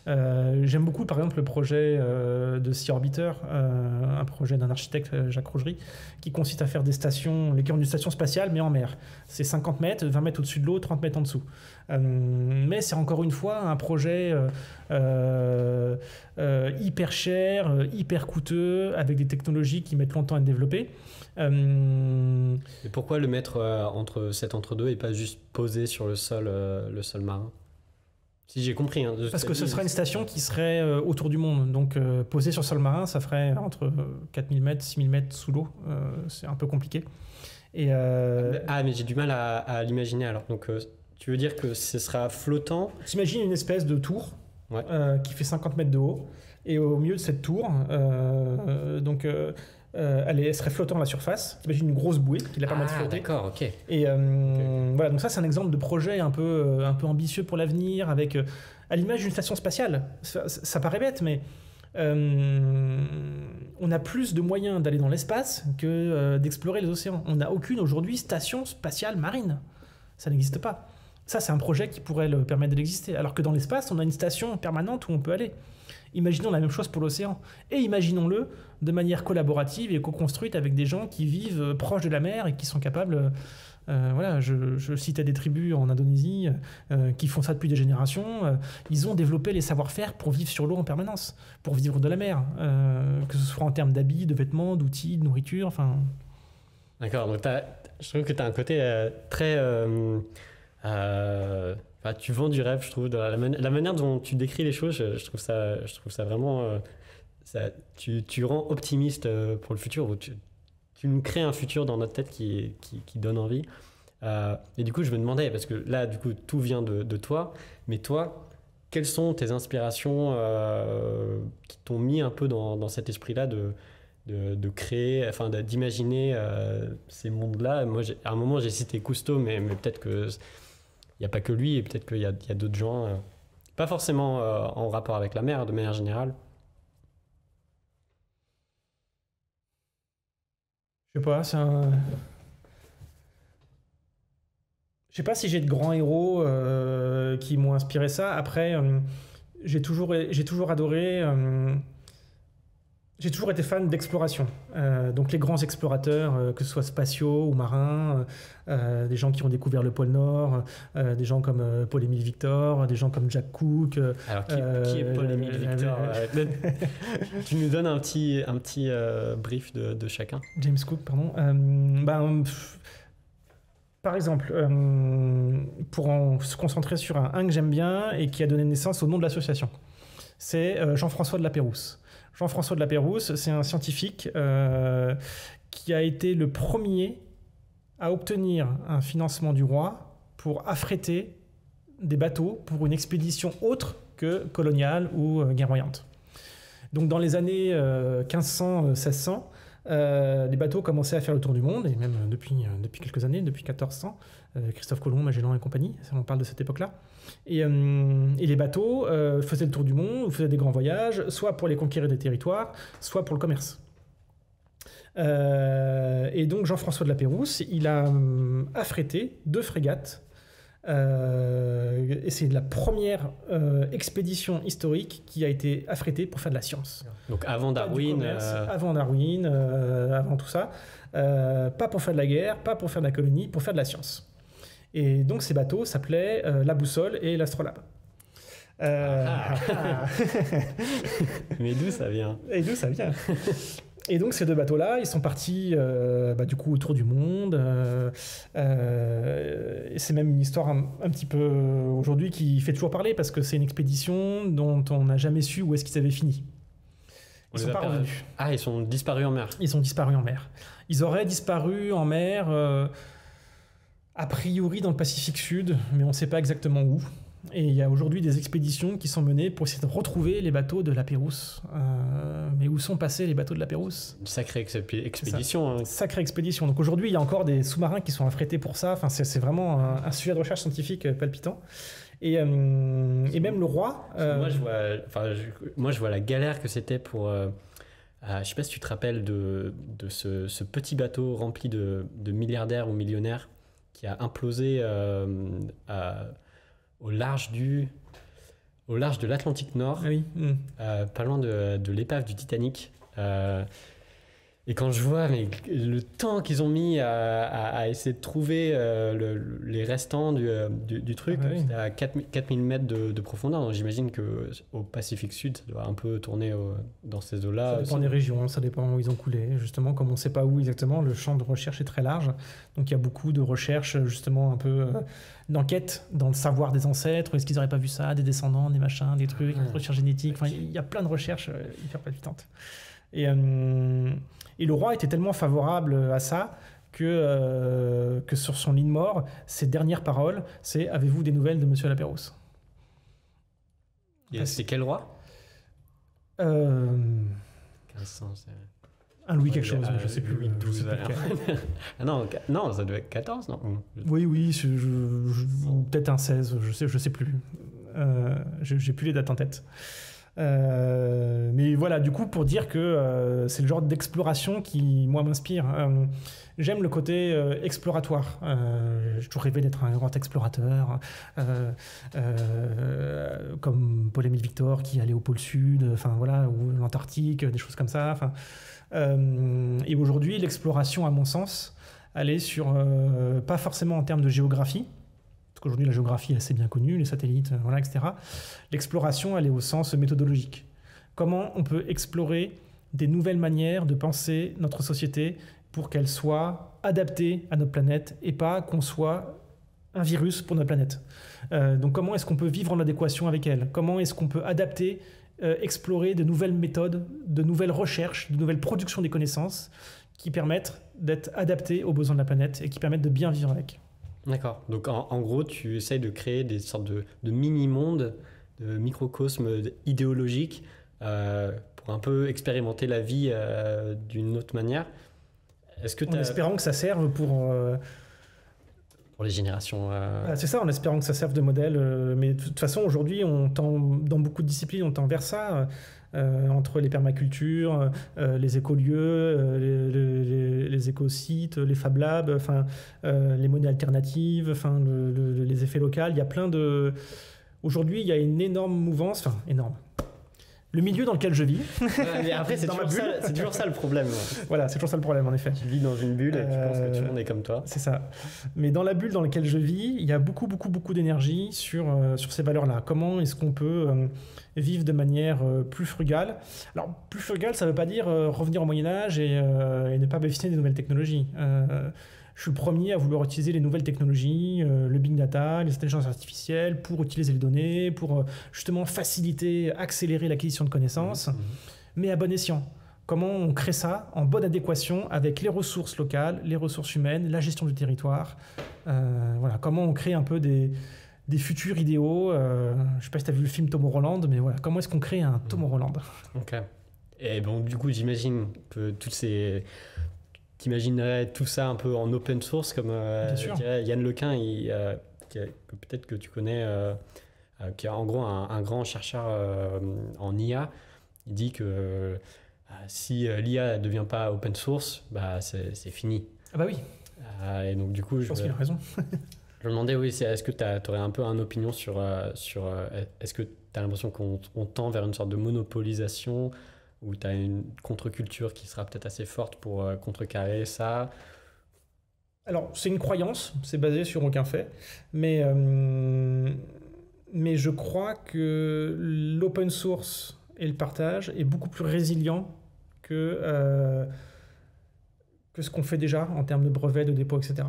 J'aime beaucoup, par exemple, le projet de Sea Orbiter, un projet d'un architecte, Jacques Rougerie, qui consiste à faire des stations, l'équivalent d'une station spatiale, mais en mer. C'est 50 mètres, 20 mètres au-dessus de l'eau, 30 mètres en dessous. Mais c'est encore une fois un projet hyper cher, hyper coûteux, avec des technologies qui mettent longtemps à être développées. Et pourquoi le mettre entre cet entre-deux et pas juste posé sur le sol marin? Si j'ai compris. Hein, parce que ce serait une station qui serait autour du monde. Donc posée sur le sol marin, ça ferait entre 4000 mètres, 6000 mètres sous l'eau. C'est un peu compliqué. Et, mais j'ai du mal à l'imaginer alors. Donc tu veux dire que ce sera flottant? T'imagines une espèce de tour ouais. Qui fait 50 mètres de haut. Et au milieu de cette tour, elle serait flottante à la surface. T'imagines une grosse bouée qui la permet de flotter. D'accord, ok. Et voilà, donc ça c'est un exemple de projet un peu ambitieux pour l'avenir, avec à l'image d'une station spatiale. Ça paraît bête, mais on a plus de moyens d'aller dans l'espace que d'explorer les océans. On n'a aucune aujourd'hui station spatiale marine. Ça n'existe pas. Ça, c'est un projet qui pourrait le permettre d'exister. Alors que dans l'espace, on a une station permanente où on peut aller. Imaginons la même chose pour l'océan. Et imaginons-le de manière collaborative et co-construite avec des gens qui vivent proches de la mer et qui sont capables... voilà, je citais des tribus en Indonésie qui font ça depuis des générations. Ils ont développé les savoir-faire pour vivre sur l'eau en permanence, pour vivre de la mer, que ce soit en termes d'habits, de vêtements, d'outils, de nourriture, enfin... D'accord, donc je trouve que tu as un côté très... tu vends du rêve, je trouve, de la manière dont tu décris les choses. Je trouve ça vraiment... tu rends optimiste pour le futur, où tu nous crées un futur dans notre tête qui donne envie. Et du coup, je me demandais, parce que là, du coup, tout vient de toi, mais toi, quelles sont tes inspirations qui t'ont mis un peu dans cet esprit-là de créer, enfin d'imaginer ces mondes-là? Moi, à un moment, j'ai cité Cousteau, mais peut-être que il n'y a pas que lui, et peut-être qu'il y a d'autres gens, pas forcément en rapport avec la mer, de manière générale. Je sais pas, je sais pas si j'ai de grands héros qui m'ont inspiré ça. Après, j'ai toujours adoré. J'ai toujours été fan d'exploration. Donc les grands explorateurs, que ce soit spatiaux ou marins, des gens qui ont découvert le pôle Nord, des gens comme Paul-Émile Victor, des gens comme Jack Cook. Alors, qui est Paul-Émile Victor Tu nous donnes un petit brief de chacun. James Cook, pardon. Par exemple, pour se concentrer sur un que j'aime bien et qui a donné naissance au nom de l'association, c'est Jean-François de Lapérouse. Jean-François de Lapérouse, c'est un scientifique qui a été le premier à obtenir un financement du roi pour affréter des bateaux pour une expédition autre que coloniale ou guerroyante. Donc dans les années 1500-1600, les bateaux commençaient à faire le tour du monde, et même depuis quelques années, depuis 1400, Christophe Colomb, Magellan et compagnie, on parle de cette époque-là. Et les bateaux faisaient le tour du monde, faisaient des grands voyages, soit pour les conquérir des territoires, soit pour le commerce. Et donc Jean-François de Lapérouse, il a affrété 2 frégates. Et c'est la première expédition historique qui a été affrétée pour faire de la science. Donc avant Darwin, avant tout ça, pas pour faire de la guerre, pas pour faire de la colonie, pour faire de la science. Et donc ces bateaux s'appelaient la Boussole et l'Astrolabe. Mais d'où ça vient? Et d'où ça vient? Et donc ces 2 bateaux-là, ils sont partis du coup autour du monde. Et c'est même une histoire un petit peu aujourd'hui qui fait toujours parler parce que c'est une expédition dont on n'a jamais su où est-ce qu'ils avaient fini. Ils sont pas revenus. Ah, ils sont disparus en mer. Ils sont disparus en mer. Ils auraient disparu en mer a priori dans le Pacifique Sud, mais on ne sait pas exactement où. Et il y a aujourd'hui des expéditions qui sont menées pour essayer de retrouver les bateaux de Lapérouse. Mais où sont passés les bateaux de Lapérouse? Une sacrée expédition. Hein. Sacrée expédition. Donc aujourd'hui, il y a encore des sous-marins qui sont affrétés pour ça. Enfin, c'est vraiment un sujet de recherche scientifique palpitant. Et même le roi... Moi, je vois la galère que c'était pour... je ne sais pas si tu te rappelles de ce petit bateau rempli de milliardaires ou millionnaires qui a implosé au large de l'Atlantique Nord, ah oui. pas loin de l'épave du Titanic. Et quand je vois le temps qu'ils ont mis à essayer de trouver les restants du truc, Ah oui. c'était à 4000 mètres de profondeur. Donc j'imagine qu'au Pacifique Sud, ça doit un peu tourner dans ces eaux-là. Ça dépend des régions, ça dépend où ils ont coulé. Justement, comme on ne sait pas où exactement, le champ de recherche est très large. Donc il y a beaucoup de recherches, justement, un peu d'enquête dans le savoir des ancêtres. Est-ce qu'ils n'auraient pas vu ça? Des descendants, des machins, des trucs, des recherches génétiques. Enfin, il y a plein de recherches hyper palpitantes. Et le roi était tellement favorable à ça que sur son lit de mort, ses dernières paroles, c'est « Avez-vous des nouvelles de Monsieur Lapérouse ?» Et c'est quel roi? 1500, un Louis quelque chose, mais je ne sais plus. Louis XII. Ah non, ça doit être 14, non? Oui, peut-être un 16, je sais plus. J'ai plus les dates en tête. Mais voilà, du coup, pour dire que c'est le genre d'exploration qui, moi, m'inspire. J'aime le côté exploratoire. J'ai toujours rêvé d'être un grand explorateur, comme Paul-Émile Victor qui allait au pôle Sud, enfin voilà, ou l'Antarctique, des choses comme ça. Et aujourd'hui, l'exploration, à mon sens, elle est sur, pas forcément en termes de géographie, parce qu'aujourd'hui la géographie est assez bien connue, les satellites, voilà, etc. L'exploration, elle est au sens méthodologique. Comment on peut explorer des nouvelles manières de penser notre société pour qu'elle soit adaptée à notre planète et pas qu'on soit un virus pour notre planète. Donc comment est-ce qu'on peut vivre en adéquation avec elle? Comment est-ce qu'on peut adapter, explorer de nouvelles méthodes, de nouvelles recherches, de nouvelles productions des connaissances qui permettent d'être adaptées aux besoins de la planète et qui permettent de bien vivre avec. D'accord. Donc en gros, tu essayes de créer des sortes de mini-mondes, de microcosmes idéologiques pour un peu expérimenter la vie d'une autre manière. En espérant que ça serve pour les générations... C'est ça, en espérant que ça serve de modèle. Mais de toute façon, aujourd'hui, dans beaucoup de disciplines, on tend vers ça. Entre les permacultures, les écolieux, les les éco-sites, les Fab Labs, les monnaies alternatives, les effets locaux. Il y a plein de... Aujourd'hui, il y a une énorme mouvance, enfin énorme. Le milieu dans lequel je vis. Mais après, c'est toujours ça le problème. Voilà, c'est toujours ça le problème, en effet. Tu vis dans une bulle et tu penses que tout le monde est comme toi. C'est ça. Mais dans la bulle dans laquelle je vis, il y a beaucoup d'énergie sur ces valeurs-là. Comment est-ce qu'on peut vivre de manière plus frugale? Alors, plus frugale, ça ne veut pas dire revenir au Moyen-Âge et ne pas bénéficier des nouvelles technologies. Je suis le premier à vouloir utiliser les nouvelles technologies, le big data, les intelligences artificielles, pour utiliser les données, pour justement faciliter, accélérer l'acquisition de connaissances, mais à bon escient. Comment on crée ça en bonne adéquation avec les ressources locales, les ressources humaines, la gestion du territoire. Voilà, comment on crée un peu des futurs idéaux. Je ne sais pas si tu as vu le film Tom Holland, mais voilà, comment est-ce qu'on crée un Tom Holland? Ok. Et bon, du coup, j'imagine que toutes ces... T'imaginerais tout ça un peu en open source, comme Yann Lequin, que peut-être que tu connais, qui est en gros un grand chercheur en IA. Il dit que si l'IA ne devient pas open source, bah, c'est fini. Ah bah oui. Et donc du coup, je pense qu'il a raison. Je me demandais, oui, est-ce que tu aurais un peu une opinion sur est-ce que tu as l'impression qu'on tend vers une sorte de monopolisation, où tu as une contre-culture qui sera peut-être assez forte pour contrecarrer ça? Alors, c'est une croyance, c'est basé sur aucun fait, mais je crois que l'open source et le partage est beaucoup plus résilient que ce qu'on fait déjà en termes de brevets, de dépôts, etc.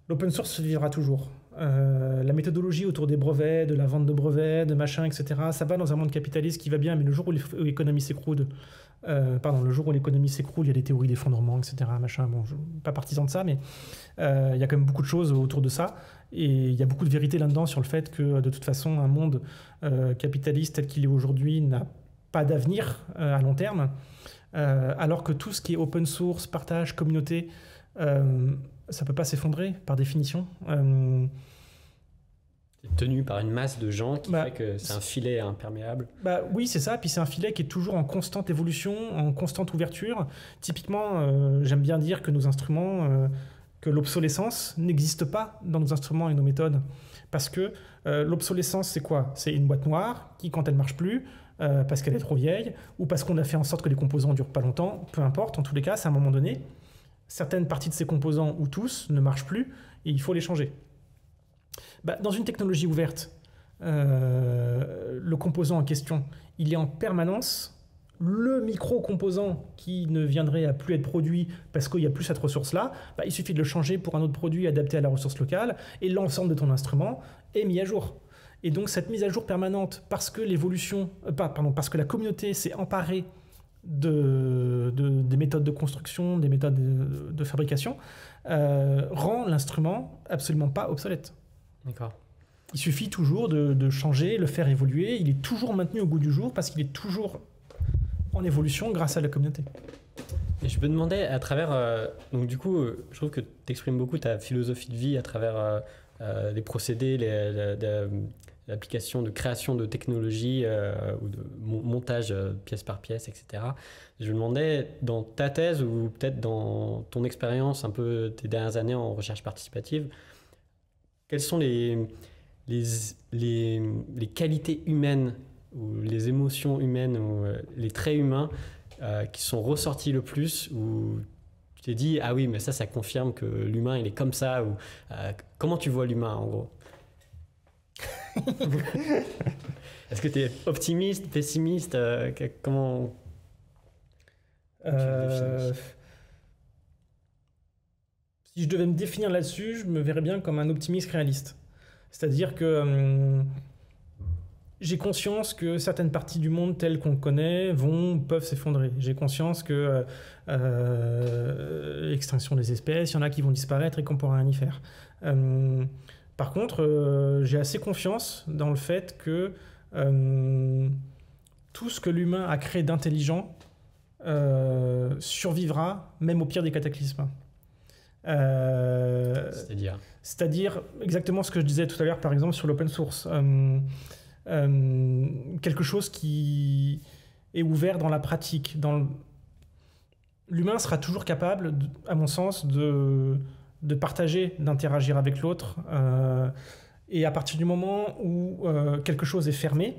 L'open source vivra toujours. La méthodologie autour des brevets, de la vente de brevets, de machin, etc., ça va dans un monde capitaliste qui va bien, mais le jour où l'économie s'écroule, le jour où l'économie s'écroule, il y a des théories d'effondrement, etc., machin. Bon, je ne suis pas partisan de ça, mais il y a quand même beaucoup de choses autour de ça, et il y a beaucoup de vérité là-dedans sur le fait que, de toute façon, un monde capitaliste tel qu'il est aujourd'hui n'a pas d'avenir à long terme, alors que tout ce qui est open source, partage, communauté, ça ne peut pas s'effondrer, par définition. C'est tenu par une masse de gens qui fait que c'est un filet imperméable. Oui, c'est ça. Puis c'est un filet qui est toujours en constante évolution, en constante ouverture. Typiquement, j'aime bien dire que nos instruments, que l'obsolescence n'existe pas dans nos instruments et nos méthodes. Parce que l'obsolescence, c'est quoi? C'est une boîte noire qui, quand elle ne marche plus, parce qu'elle est trop vieille, ou parce qu'on a fait en sorte que les composants ne durent pas longtemps, peu importe, en tous les cas, c'est à un moment donné, certaines parties de ces composants, ou tous, ne marchent plus, et il faut les changer. Dans une technologie ouverte, le composant en question, il est en permanence le micro-composant qui ne viendrait à plus être produit parce qu'il n'y a plus cette ressource-là, il suffit de le changer pour un autre produit adapté à la ressource locale, et l'ensemble de ton instrument est mis à jour. Et donc cette mise à jour permanente, parce que parce que la communauté s'est emparée des méthodes de construction, des méthodes de fabrication, rend l'instrument absolument pas obsolète. D'accord. Il suffit toujours de changer, le faire évoluer. Il est toujours maintenu au goût du jour parce qu'il est toujours en évolution grâce à la communauté. Et je me demandais à travers... donc du coup, je trouve que tu exprimes beaucoup ta philosophie de vie à travers les procédés, l'application de création de technologies ou de montage pièce par pièce, etc. Je me demandais, dans ta thèse ou peut-être dans ton expérience un peu tes dernières années en recherche participative, quelles sont les qualités humaines ou les émotions humaines ou les traits humains qui sont ressortis le plus, où tu t'es dit « Ah oui, mais ça confirme que l'humain, il est comme ça » ou comment tu vois l'humain, en gros? Est-ce que tu es optimiste, pessimiste? Comment tu le définis? Si je devais me définir là-dessus, je me verrais bien comme un optimiste réaliste. C'est-à-dire que j'ai conscience que certaines parties du monde telles qu'on le connaît peuvent s'effondrer. J'ai conscience que l'extinction des espèces, il y en a qui vont disparaître et qu'on ne pourra rien y faire. Par contre, j'ai assez confiance dans le fait que tout ce que l'humain a créé d'intelligent survivra, même au pire des cataclysmes. C'est-à-dire exactement ce que je disais tout à l'heure, par exemple, sur l'open source. Quelque chose qui est ouvert dans la pratique, l'humain sera toujours capable, à mon sens, de partager, d'interagir avec l'autre. Et à partir du moment où quelque chose est fermé,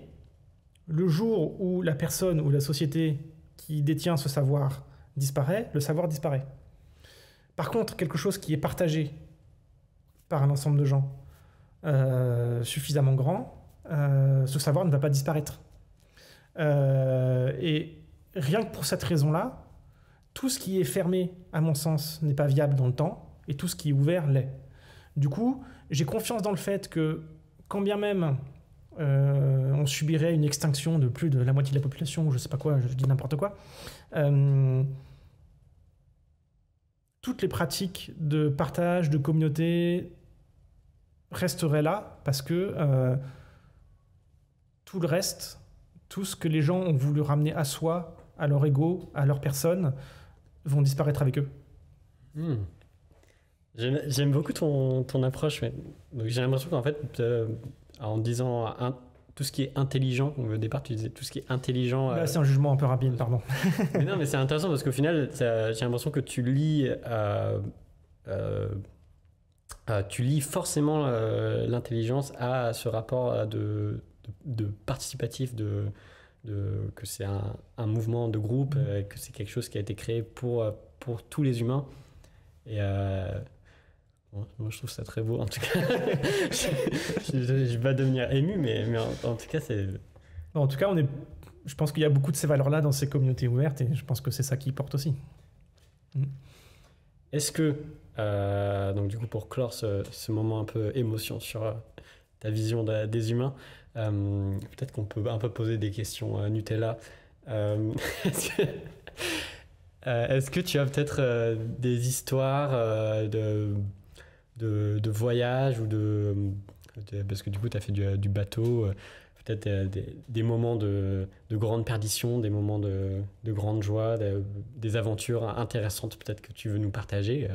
le jour où la personne ou la société qui détient ce savoir disparaît, le savoir disparaît. Par contre, quelque chose qui est partagé par un ensemble de gens suffisamment grand, ce savoir ne va pas disparaître. Et rien que pour cette raison-là, tout ce qui est fermé, à mon sens, n'est pas viable dans le temps, et tout ce qui est ouvert l'est. Du coup, j'ai confiance dans le fait que, quand bien même on subirait une extinction de plus de la moitié de la population, ou je sais pas quoi, je dis n'importe quoi, toutes les pratiques de partage, de communauté resteraient là, parce que tout le reste, tout ce que les gens ont voulu ramener à soi, à leur ego, à leur personne, vont disparaître avec eux. J'aime beaucoup ton approche, mais donc j'ai l'impression qu'en fait, en disant tout ce qui est intelligent, au départ tu disais tout ce qui est intelligent. Là, c'est un jugement un peu rapide, pardon. Mais non, mais c'est intéressant parce qu'au final, j'ai l'impression que tu lis forcément l'intelligence à ce rapport de participatif, que c'est un mouvement de groupe, que c'est quelque chose qui a été créé pour tous les humains. Et moi, je trouve ça très beau, en tout cas. je vais pas devenir ému, mais en tout cas, c'est... En tout cas, je pense qu'il y a beaucoup de ces valeurs-là dans ces communautés ouvertes, et je pense que c'est ça qui porte aussi. Est-ce que, donc du coup, pour clore ce moment un peu émotion sur ta vision des humains, peut-être qu'on peut un peu poser des questions Nutella. Est-ce que tu as peut-être des histoires de voyage ou parce que du coup tu as fait du bateau, peut-être des moments de grande perdition, des moments de grande joie, des aventures intéressantes peut-être que tu veux nous partager?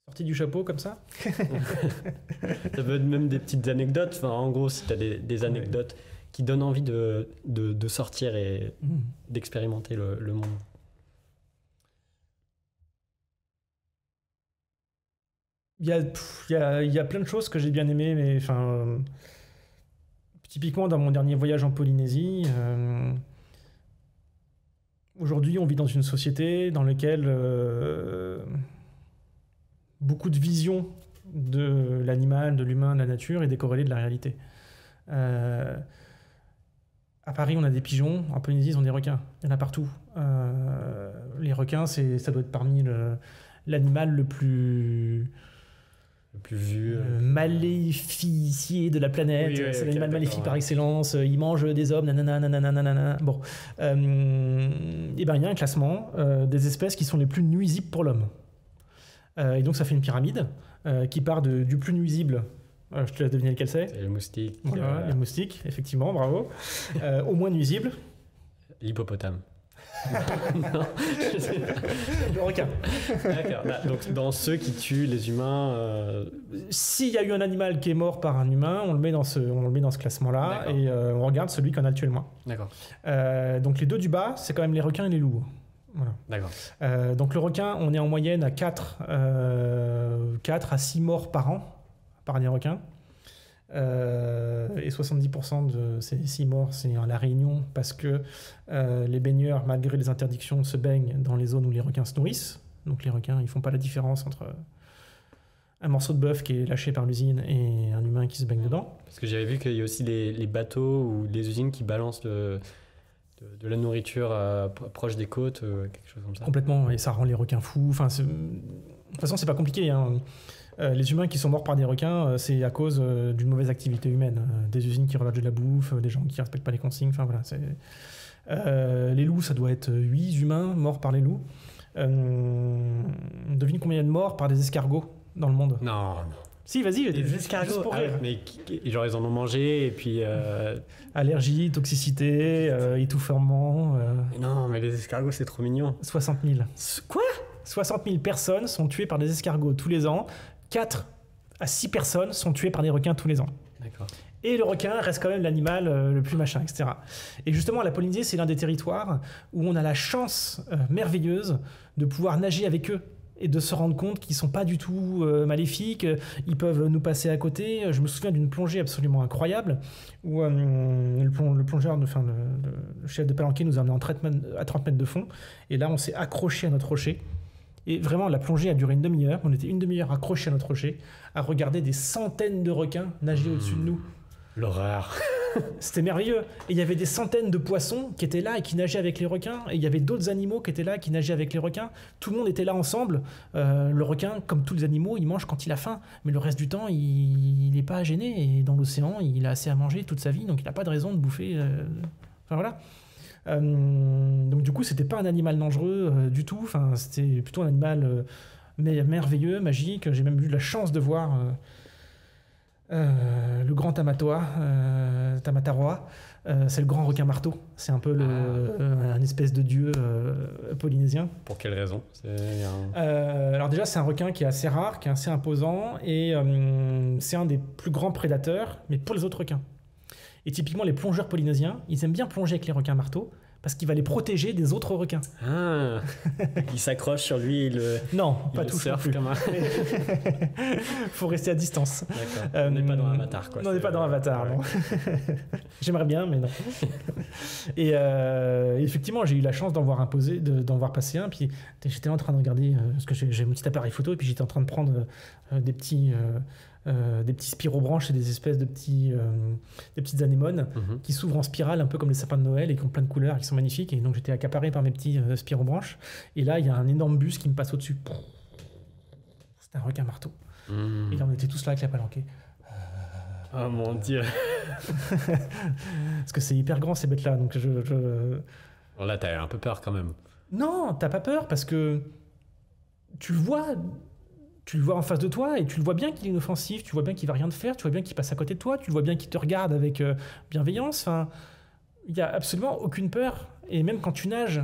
Sorti du chapeau comme ça? Ça peut être même des petites anecdotes. Enfin, en gros, si tu as des anecdotes qui donnent envie de sortir et d'expérimenter le monde. Il y a plein de choses que j'ai bien aimées, mais enfin, typiquement dans mon dernier voyage en Polynésie, aujourd'hui on vit dans une société dans laquelle beaucoup de vision de l'animal, de l'humain, de la nature est décorrélée de la réalité. À Paris, on a des pigeons, en Polynésie, ils ont des requins. Il y en a partout. Les requins, ça doit être parmi l'animal le plus vu. Maléficié de la planète. Oui, c'est okay, l'animal maléfique par ouais. excellence. Il mange des hommes, nanana. Bon. Et ben, il y a un classement des espèces qui sont les plus nuisibles pour l'homme. Et donc, ça fait une pyramide qui part du plus nuisible. Je te laisse deviner lequel c'est. C'est le moustique. Voilà, les moustiques, effectivement, bravo. Au moins nuisible. L'hippopotame. Non, le requin. D'accord. Donc, dans ceux qui tuent les humains. S'il y a eu un animal qui est mort par un humain, on le met dans ce classement-là. D'accord. Et on regarde celui qui en a tué le moins. D'accord. Donc, les deux du bas, c'est quand même les requins et les loups. Voilà. D'accord. Donc, le requin, on est en moyenne à 4 à 6 morts par an par des requins. Et 70% de ces 6 morts, c'est à La Réunion, parce que les baigneurs, malgré les interdictions, se baignent dans les zones où les requins se nourrissent. Donc les requins, ils font pas la différence entre un morceau de bœuf qui est lâché par l'usine et un humain qui se baigne dedans. Parce que j'avais vu qu'il y a aussi les bateaux ou les usines qui balancent de la nourriture proche des côtes, quelque chose comme ça. Complètement, et ça rend les requins fous. Enfin, de toute façon, c'est pas compliqué, hein. Les humains qui sont morts par des requins, c'est à cause d'une mauvaise activité humaine. Des usines qui relâchent de la bouffe, des gens qui respectent pas les consignes. Enfin voilà. Les loups, ça doit être 8 humains morts par les loups. Devine combien il y a de morts par des escargots dans le monde? Non. Si, vas-y. Des escargots. Mais genre ils en ont mangé et puis. Allergie, toxicité, étouffement. Non, mais les escargots c'est trop mignon. 60 000. Quoi? 60 000 personnes sont tuées par des escargots tous les ans. 4 à 6 personnes sont tuées par des requins tous les ans. D'accord. Et le requin reste quand même l'animal le plus machin, etc. Et justement, la Polynésie, c'est l'un des territoires où on a la chance merveilleuse de pouvoir nager avec eux et de se rendre compte qu'ils ne sont pas du tout maléfiques, ils peuvent nous passer à côté. Je me souviens d'une plongée absolument incroyable où le plongeur, le chef de palanquet nous a emmené à 30 mètres de fond, et là on s'est accroché à notre rocher. Et vraiment, la plongée a duré une demi-heure. On était une demi-heure accrochés à notre rocher, à regarder des centaines de requins nager au-dessus de nous. L'horreur. C'était merveilleux. Et il y avait des centaines de poissons qui étaient là et qui nageaient avec les requins. Et il y avait d'autres animaux qui étaient là, qui nageaient avec les requins. Tout le monde était là ensemble. Le requin, comme tous les animaux, il mange quand il a faim. Mais le reste du temps, il n'est pas gêné. Et dans l'océan, il a assez à manger toute sa vie. Donc il n'a pas de raison de bouffer. Enfin voilà. Donc du coup, c'était pas un animal dangereux du tout. Enfin, c'était plutôt un animal merveilleux, magique. J'ai même eu la chance de voir le grand Tamataroa. C'est le grand requin marteau. C'est un peu un espèce de dieu polynésien. Pour quelle raison? Alors déjà, c'est un requin qui est assez rare, qui est assez imposant, et c'est un des plus grands prédateurs, mais pour les autres requins. Et typiquement, les plongeurs polynésiens, ils aiment bien plonger avec les requins marteaux parce qu'il va les protéger des autres requins. Ah, il s'accroche sur lui, non, pas tout surf comme un... Faut rester à distance. D'accord. On n'est pas dans Avatar, quoi. On n'est pas dans Avatar, non. J'aimerais bien, mais non. Et effectivement, j'ai eu la chance d'en voir passer un. Puis j'étais là en train de regarder, parce que j'ai mon petit appareil photo, et puis j'étais en train de prendre des petits spirobranches et des espèces de petites anémones qui s'ouvrent en spirale, un peu comme les sapins de Noël, et qui ont plein de couleurs, qui sont magnifiques. Et donc j'étais accaparé par mes petits spirobranches. Et là, il y a un énorme bus qui me passe au-dessus. C'était un requin marteau. Et là, on était tous là avec la palanquée. Oh mon Dieu. Parce que c'est hyper grand, ces bêtes-là. Donc Bon, là, t'as un peu peur quand même. Non, t'as pas peur, parce que tu le vois en face de toi, et tu le vois bien qu'il est inoffensif, tu vois bien qu'il va rien te faire, tu vois bien qu'il passe à côté de toi, tu le vois bien qu'il te regarde avec bienveillance. Enfin, il n'y a absolument aucune peur. Et même quand tu nages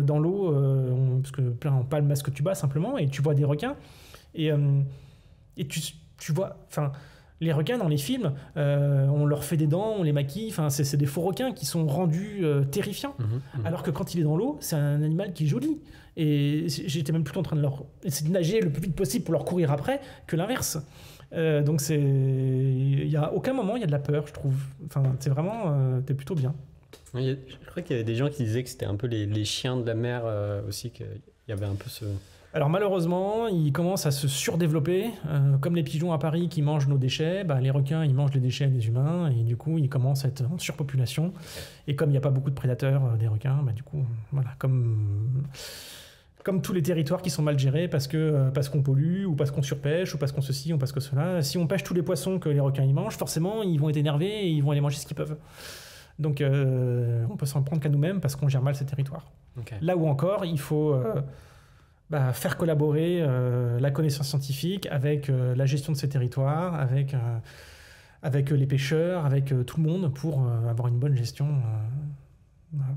dans l'eau, parce que on pas le masque tuba simplement, et tu vois des requins, et tu vois... Enfin, les requins dans les films, on leur fait des dents, on les maquille, enfin, c'est des faux requins qui sont rendus terrifiants. Alors que quand il est dans l'eau, c'est un animal qui est joli. Et j'étais même plutôt en train de essayer de nager le plus vite possible pour leur courir après que l'inverse. Donc il y a aucun moment il y a de la peur, je trouve. Enfin, c'est vraiment, t'es plutôt bien. Je crois qu'il y avait des gens qui disaient que c'était un peu les chiens de la mer aussi, qu'il y avait un peu ce... Alors malheureusement, ils commencent à se surdévelopper. Comme les pigeons à Paris qui mangent nos déchets, les requins ils mangent les déchets des humains, et du coup ils commencent à être en surpopulation. Et comme il n'y a pas beaucoup de prédateurs des requins, du coup, voilà, comme tous les territoires qui sont mal gérés parce qu'on pollue, ou parce qu'on surpêche, ou parce qu'on ceci, ou parce que cela. Si on pêche tous les poissons que les requins ils mangent, forcément ils vont être énervés et ils vont aller manger ce qu'ils peuvent. Donc on peut s'en prendre qu'à nous-mêmes parce qu'on gère mal ces territoires. Okay. Là où encore, il faut faire collaborer la connaissance scientifique avec la gestion de ces territoires, avec les pêcheurs, avec tout le monde pour avoir une bonne gestion. Voilà.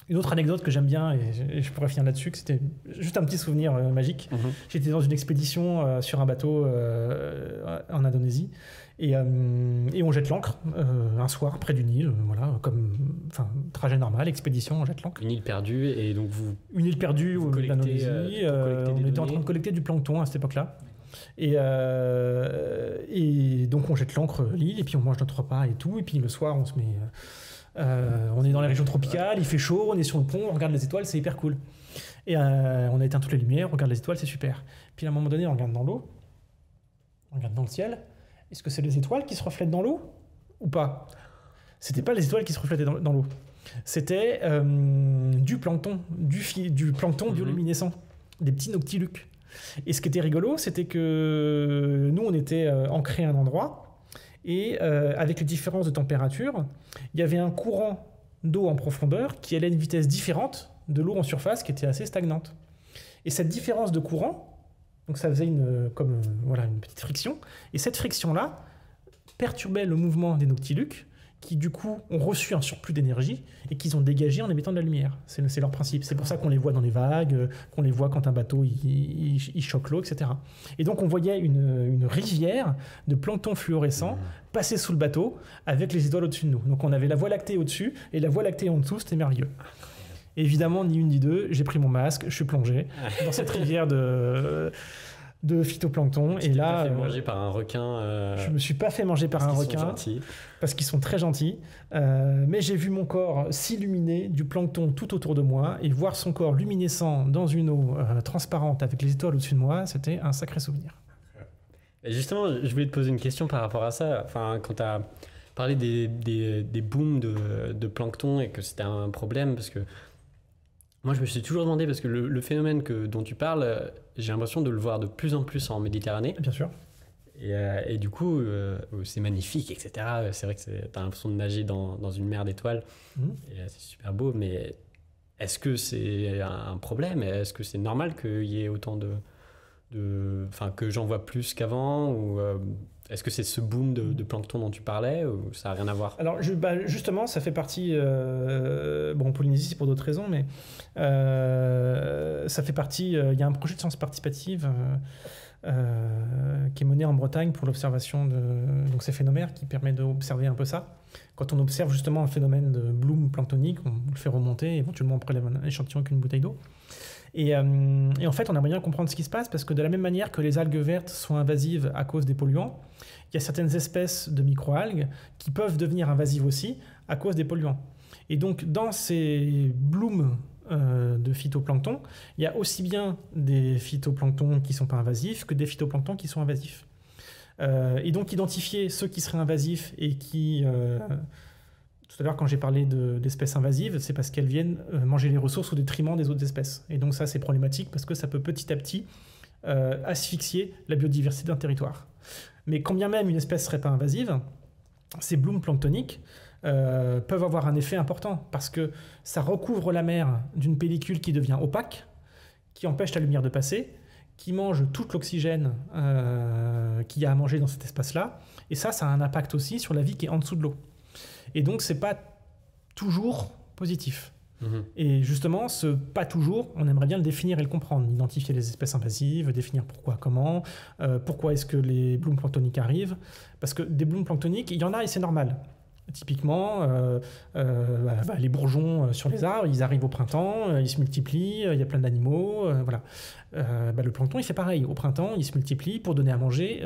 Une autre anecdote que j'aime bien, et je pourrais finir là-dessus, que c'était juste un petit souvenir magique. J'étais dans une expédition sur un bateau en Indonésie, et on jette l'ancre un soir près d'une île, voilà, trajet normal, expédition, on jette l'ancre. Une île perdue, et donc Une île perdue au milieu de l'Indonésie. On était en train de collecter du plancton à cette époque-là. Et donc on jette l'ancre l'île, et puis on mange notre repas et tout, et puis le soir on se met... on est dans les régions tropicales, il fait chaud, on est sur le pont, on regarde les étoiles, c'est hyper cool. Et on a éteint toutes les lumières, on regarde les étoiles, c'est super. Puis à un moment donné, on regarde dans l'eau, on regarde dans le ciel. Est-ce que c'est les étoiles qui se reflètent dans l'eau ou pas? C'était pas les étoiles qui se reflétaient dans l'eau. C'était du plancton, du plancton bioluminescent, des petits noctiluques. Et ce qui était rigolo, c'était que nous, on était ancrés à un endroit, et avec les différences de température, il y avait un courant d'eau en profondeur qui allait à une vitesse différente de l'eau en surface, qui était assez stagnante. Et cette différence de courant, donc ça faisait une petite friction, et cette friction-là perturbait le mouvement des noctiluques, qui du coup ont reçu un surplus d'énergie et qu'ils ont dégagé en émettant de la lumière. C'est leur principe. C'est pour ça qu'on les voit dans les vagues, qu'on les voit quand un bateau il choque l'eau, etc. Et donc on voyait une rivière de plancton fluorescent passer sous le bateau avec les étoiles au-dessus de nous. Donc on avait la Voie lactée au-dessus et la Voie lactée en dessous, c'était merveilleux. Et évidemment, ni une ni deux, j'ai pris mon masque, je suis plongé dans cette rivière de phytoplancton. Tu t'es pas fait manger par un requin. Je me suis pas fait manger par un requin parce qu'ils sont très gentils. Mais j'ai vu mon corps s'illuminer du plancton tout autour de moi et voir son corps luminescent dans une eau transparente avec les étoiles au-dessus de moi, c'était un sacré souvenir. Et justement, je voulais te poser une question par rapport à ça. Enfin, quand tu as parlé des booms de plancton et que c'était un problème, parce que moi, je me suis toujours demandé, parce que le phénomène dont tu parles, j'ai l'impression de le voir de plus en plus en Méditerranée. Bien sûr. Et du coup, c'est magnifique, etc. C'est vrai que tu as l'impression de nager dans une mer d'étoiles. Et c'est super beau, mais est-ce que c'est un problème? Est-ce que c'est normal qu'il y ait autant enfin, que j'en vois plus qu'avant? Ou est-ce que c'est ce boom de plancton dont tu parlais, ou ça n'a rien à voir? Alors justement, ça fait partie... bon, en Polynésie, c'est pour d'autres raisons, mais ça fait partie... Il y a un projet de science participative qui est mené en Bretagne pour l'observation de donc ces phénomènes, qui permet d'observer un peu ça. Quand on observe justement un phénomène de bloom planctonique, on le fait remonter, éventuellement on prélève un échantillon avec une bouteille d'eau. Et en fait, on aimerait bien comprendre ce qui se passe, parce que de la même manière que les algues vertes sont invasives à cause des polluants, il y a certaines espèces de microalgues qui peuvent devenir invasives aussi à cause des polluants. Et donc, dans ces blooms de phytoplancton, il y a aussi bien des phytoplanctons qui ne sont pas invasifs que des phytoplanctons qui sont invasifs. Et donc, identifier ceux qui seraient invasifs et qui... Tout à l'heure, quand j'ai parlé d'espèces invasives, c'est parce qu'elles viennent manger les ressources au détriment des autres espèces. Et donc ça, c'est problématique parce que ça peut petit à petit asphyxier la biodiversité d'un territoire. Mais quand bien même une espèce ne serait pas invasive, ces blooms planctoniques peuvent avoir un effet important parce que ça recouvre la mer d'une pellicule qui devient opaque, qui empêche la lumière de passer, qui mange tout l'oxygène qu'il y a à manger dans cet espace-là. Et ça a un impact aussi sur la vie qui est en dessous de l'eau. Et donc, c'est pas toujours positif. Et justement, ce pas toujours, on aimerait bien le définir et le comprendre. Identifier les espèces invasives, définir pourquoi, comment, pourquoi est-ce que les blooms planctoniques arrivent. Parce que des blooms planctoniques, il y en a et c'est normal. Typiquement, les bourgeons sur les arbres, ils arrivent au printemps, ils se multiplient, il y a plein d'animaux, voilà. Le plancton, il fait pareil. Au printemps, il se multiplie pour donner à manger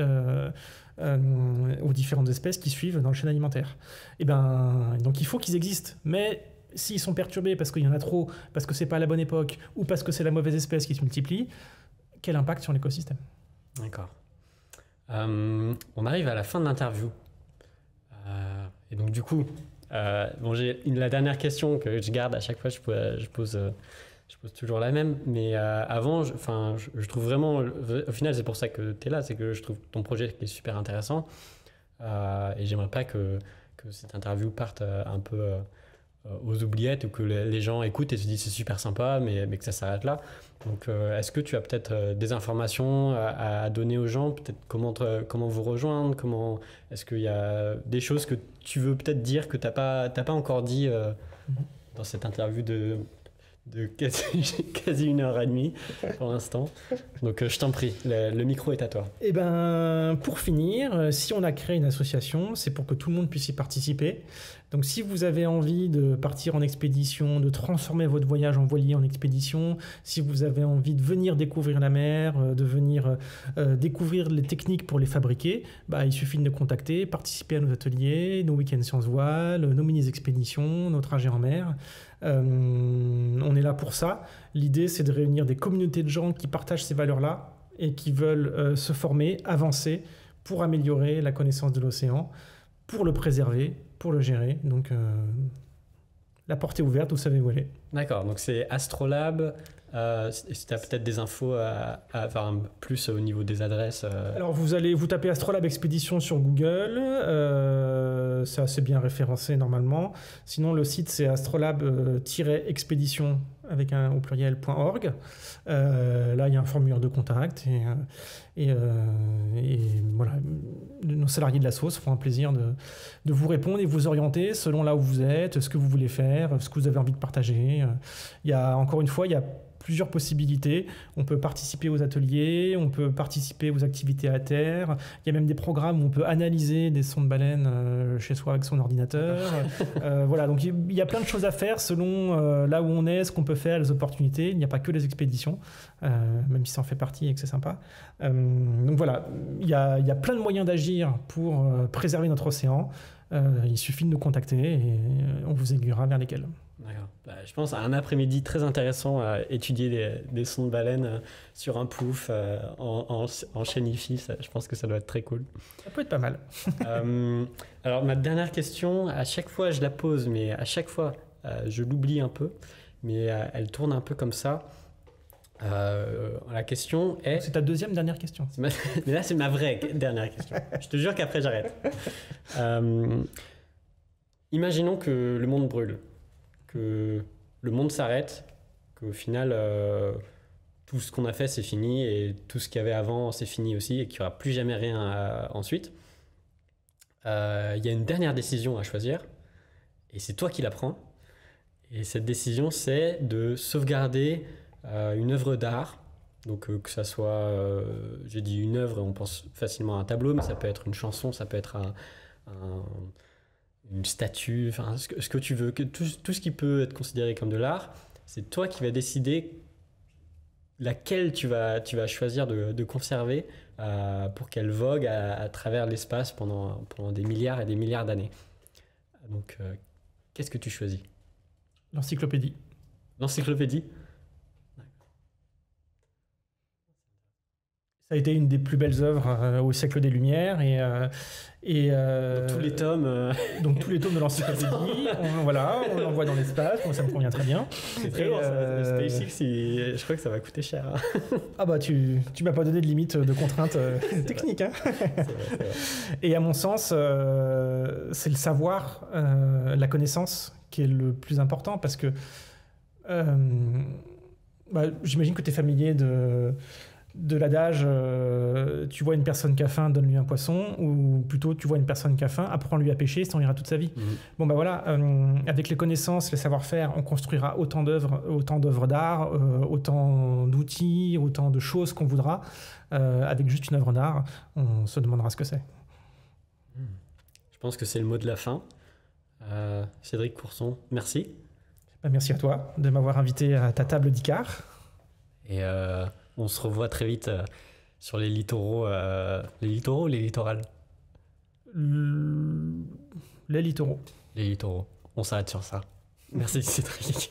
aux différentes espèces qui suivent dans le chaîne alimentaire. Et donc il faut qu'ils existent, mais s'ils sont perturbés parce qu'il y en a trop, parce que c'est pas à la bonne époque, ou parce que c'est la mauvaise espèce qui se multiplie, quel impact sur l'écosystème? D'accord. On arrive à la fin de l'interview. Et donc du coup, j'ai la dernière question que je garde à chaque fois, je pose toujours la même, mais avant, je trouve vraiment, au final c'est pour ça que tu es là, c'est que je trouve ton projet qui est super intéressant, et j'aimerais pas que cette interview parte un peu aux oubliettes, ou que les gens écoutent et se disent c'est super sympa, mais que ça s'arrête là. Donc est-ce que tu as peut-être des informations à donner aux gens, peut-être comment vous rejoindre, est-ce qu'il y a des choses que tu veux peut-être dire que t'as pas encore dit dans cette interview de quasi 1h30 pour l'instant. Donc je t'en prie, le micro est à toi. Et pour finir, si on a créé une association, c'est pour que tout le monde puisse y participer. Donc si vous avez envie de partir en expédition, de transformer votre voyage en voilier en expédition, si vous avez envie de venir découvrir la mer, de venir découvrir les techniques pour les fabriquer, il suffit de nous contacter, participer à nos ateliers, nos week-ends sciences voile, nos mini-expéditions, nos trajets en mer. On est là pour ça. L'idée, c'est de réunir des communautés de gens qui partagent ces valeurs-là et qui veulent se former, avancer pour améliorer la connaissance de l'océan, pour le préserver, pour le gérer. Donc, la porte est ouverte, vous savez où elle est. D'accord, donc c'est Astrolabe. Si tu as peut-être des infos plus au niveau des adresses. Alors vous tapez Astrolabe Expédition sur Google, c'est assez bien référencé normalement. Sinon, le site, c'est astrolabe-expédition avec un au pluriel.org. Là, il y a un formulaire de contact et voilà, nos salariés de la sauce font un plaisir de vous répondre et vous orienter selon là où vous êtes, ce que vous voulez faire, ce que vous avez envie de partager. Encore une fois, il y a plusieurs possibilités. On peut participer aux ateliers, on peut participer aux activités à terre. Il y a même des programmes où on peut analyser des sons de baleines chez soi avec son ordinateur. Voilà, donc il y a plein de choses à faire selon là où on est, ce qu'on peut faire, les opportunités. Il n'y a pas que les expéditions, même si ça en fait partie et que c'est sympa. Donc voilà, il y a plein de moyens d'agir pour préserver notre océan. Il suffit de nous contacter et on vous aiguillera vers lesquels. D'accord. Je pense à un après-midi très intéressant à étudier des sons de baleines sur un pouf en chaîne IFI. Je pense que ça doit être très cool. Ça peut être pas mal. Alors ma dernière question, à chaque fois je la pose, mais à chaque fois je l'oublie un peu, mais elle tourne un peu comme ça. La question est... C'est ta deuxième dernière question. Mais là c'est ma vraie dernière question. Je te jure qu'après j'arrête. Imaginons que le monde brûle, que le monde s'arrête, qu'au final, tout ce qu'on a fait, c'est fini, et tout ce qu'il y avait avant, c'est fini aussi, et qu'il n'y aura plus jamais rien ensuite. Il y a une dernière décision à choisir, et c'est toi qui la prends. Et cette décision, c'est de sauvegarder une œuvre d'art. Donc que ça soit, j'ai dit une œuvre, on pense facilement à un tableau, mais ça peut être une chanson, ça peut être une statue, enfin ce que tu veux, tout ce qui peut être considéré comme de l'art, c'est toi qui vas décider laquelle tu vas choisir de conserver pour qu'elle vogue à travers l'espace pendant des milliards et des milliards d'années. Donc, qu'est-ce que tu choisis? L'encyclopédie. L'encyclopédie? Ça a été une des plus belles œuvres au siècle des Lumières donc, tous les tomes. Donc tous les tomes de l'encyclopédie, on l'envoie dans l'espace, moi ça me convient très bien. C'est très lourd, ça. SpaceX, je crois que ça va coûter cher. Hein. Ah bah tu m'as pas donné de limite de contraintes techniques. Hein. C'est vrai. Et à mon sens, c'est le savoir, la connaissance qui est le plus important parce que j'imagine que tu es familier de l'adage tu vois une personne qui a faim, donne-lui un poisson, ou plutôt tu vois une personne qui a faim, apprends-lui à pêcher, ça en ira toute sa vie. Bon bah voilà, avec les connaissances, les savoir-faire, on construira autant d'œuvres d'art, autant d'outils, autant de choses qu'on voudra. Avec juste une œuvre d'art, on se demandera ce que c'est. Je pense que c'est le mot de la fin. Cédric Courson, merci. Merci à toi de m'avoir invité à ta table d'Icare. Et on se revoit très vite sur les littoraux. Les littoraux ou les littorales? Les littoraux. Les littoraux. On s'arrête sur ça. Merci Cédric.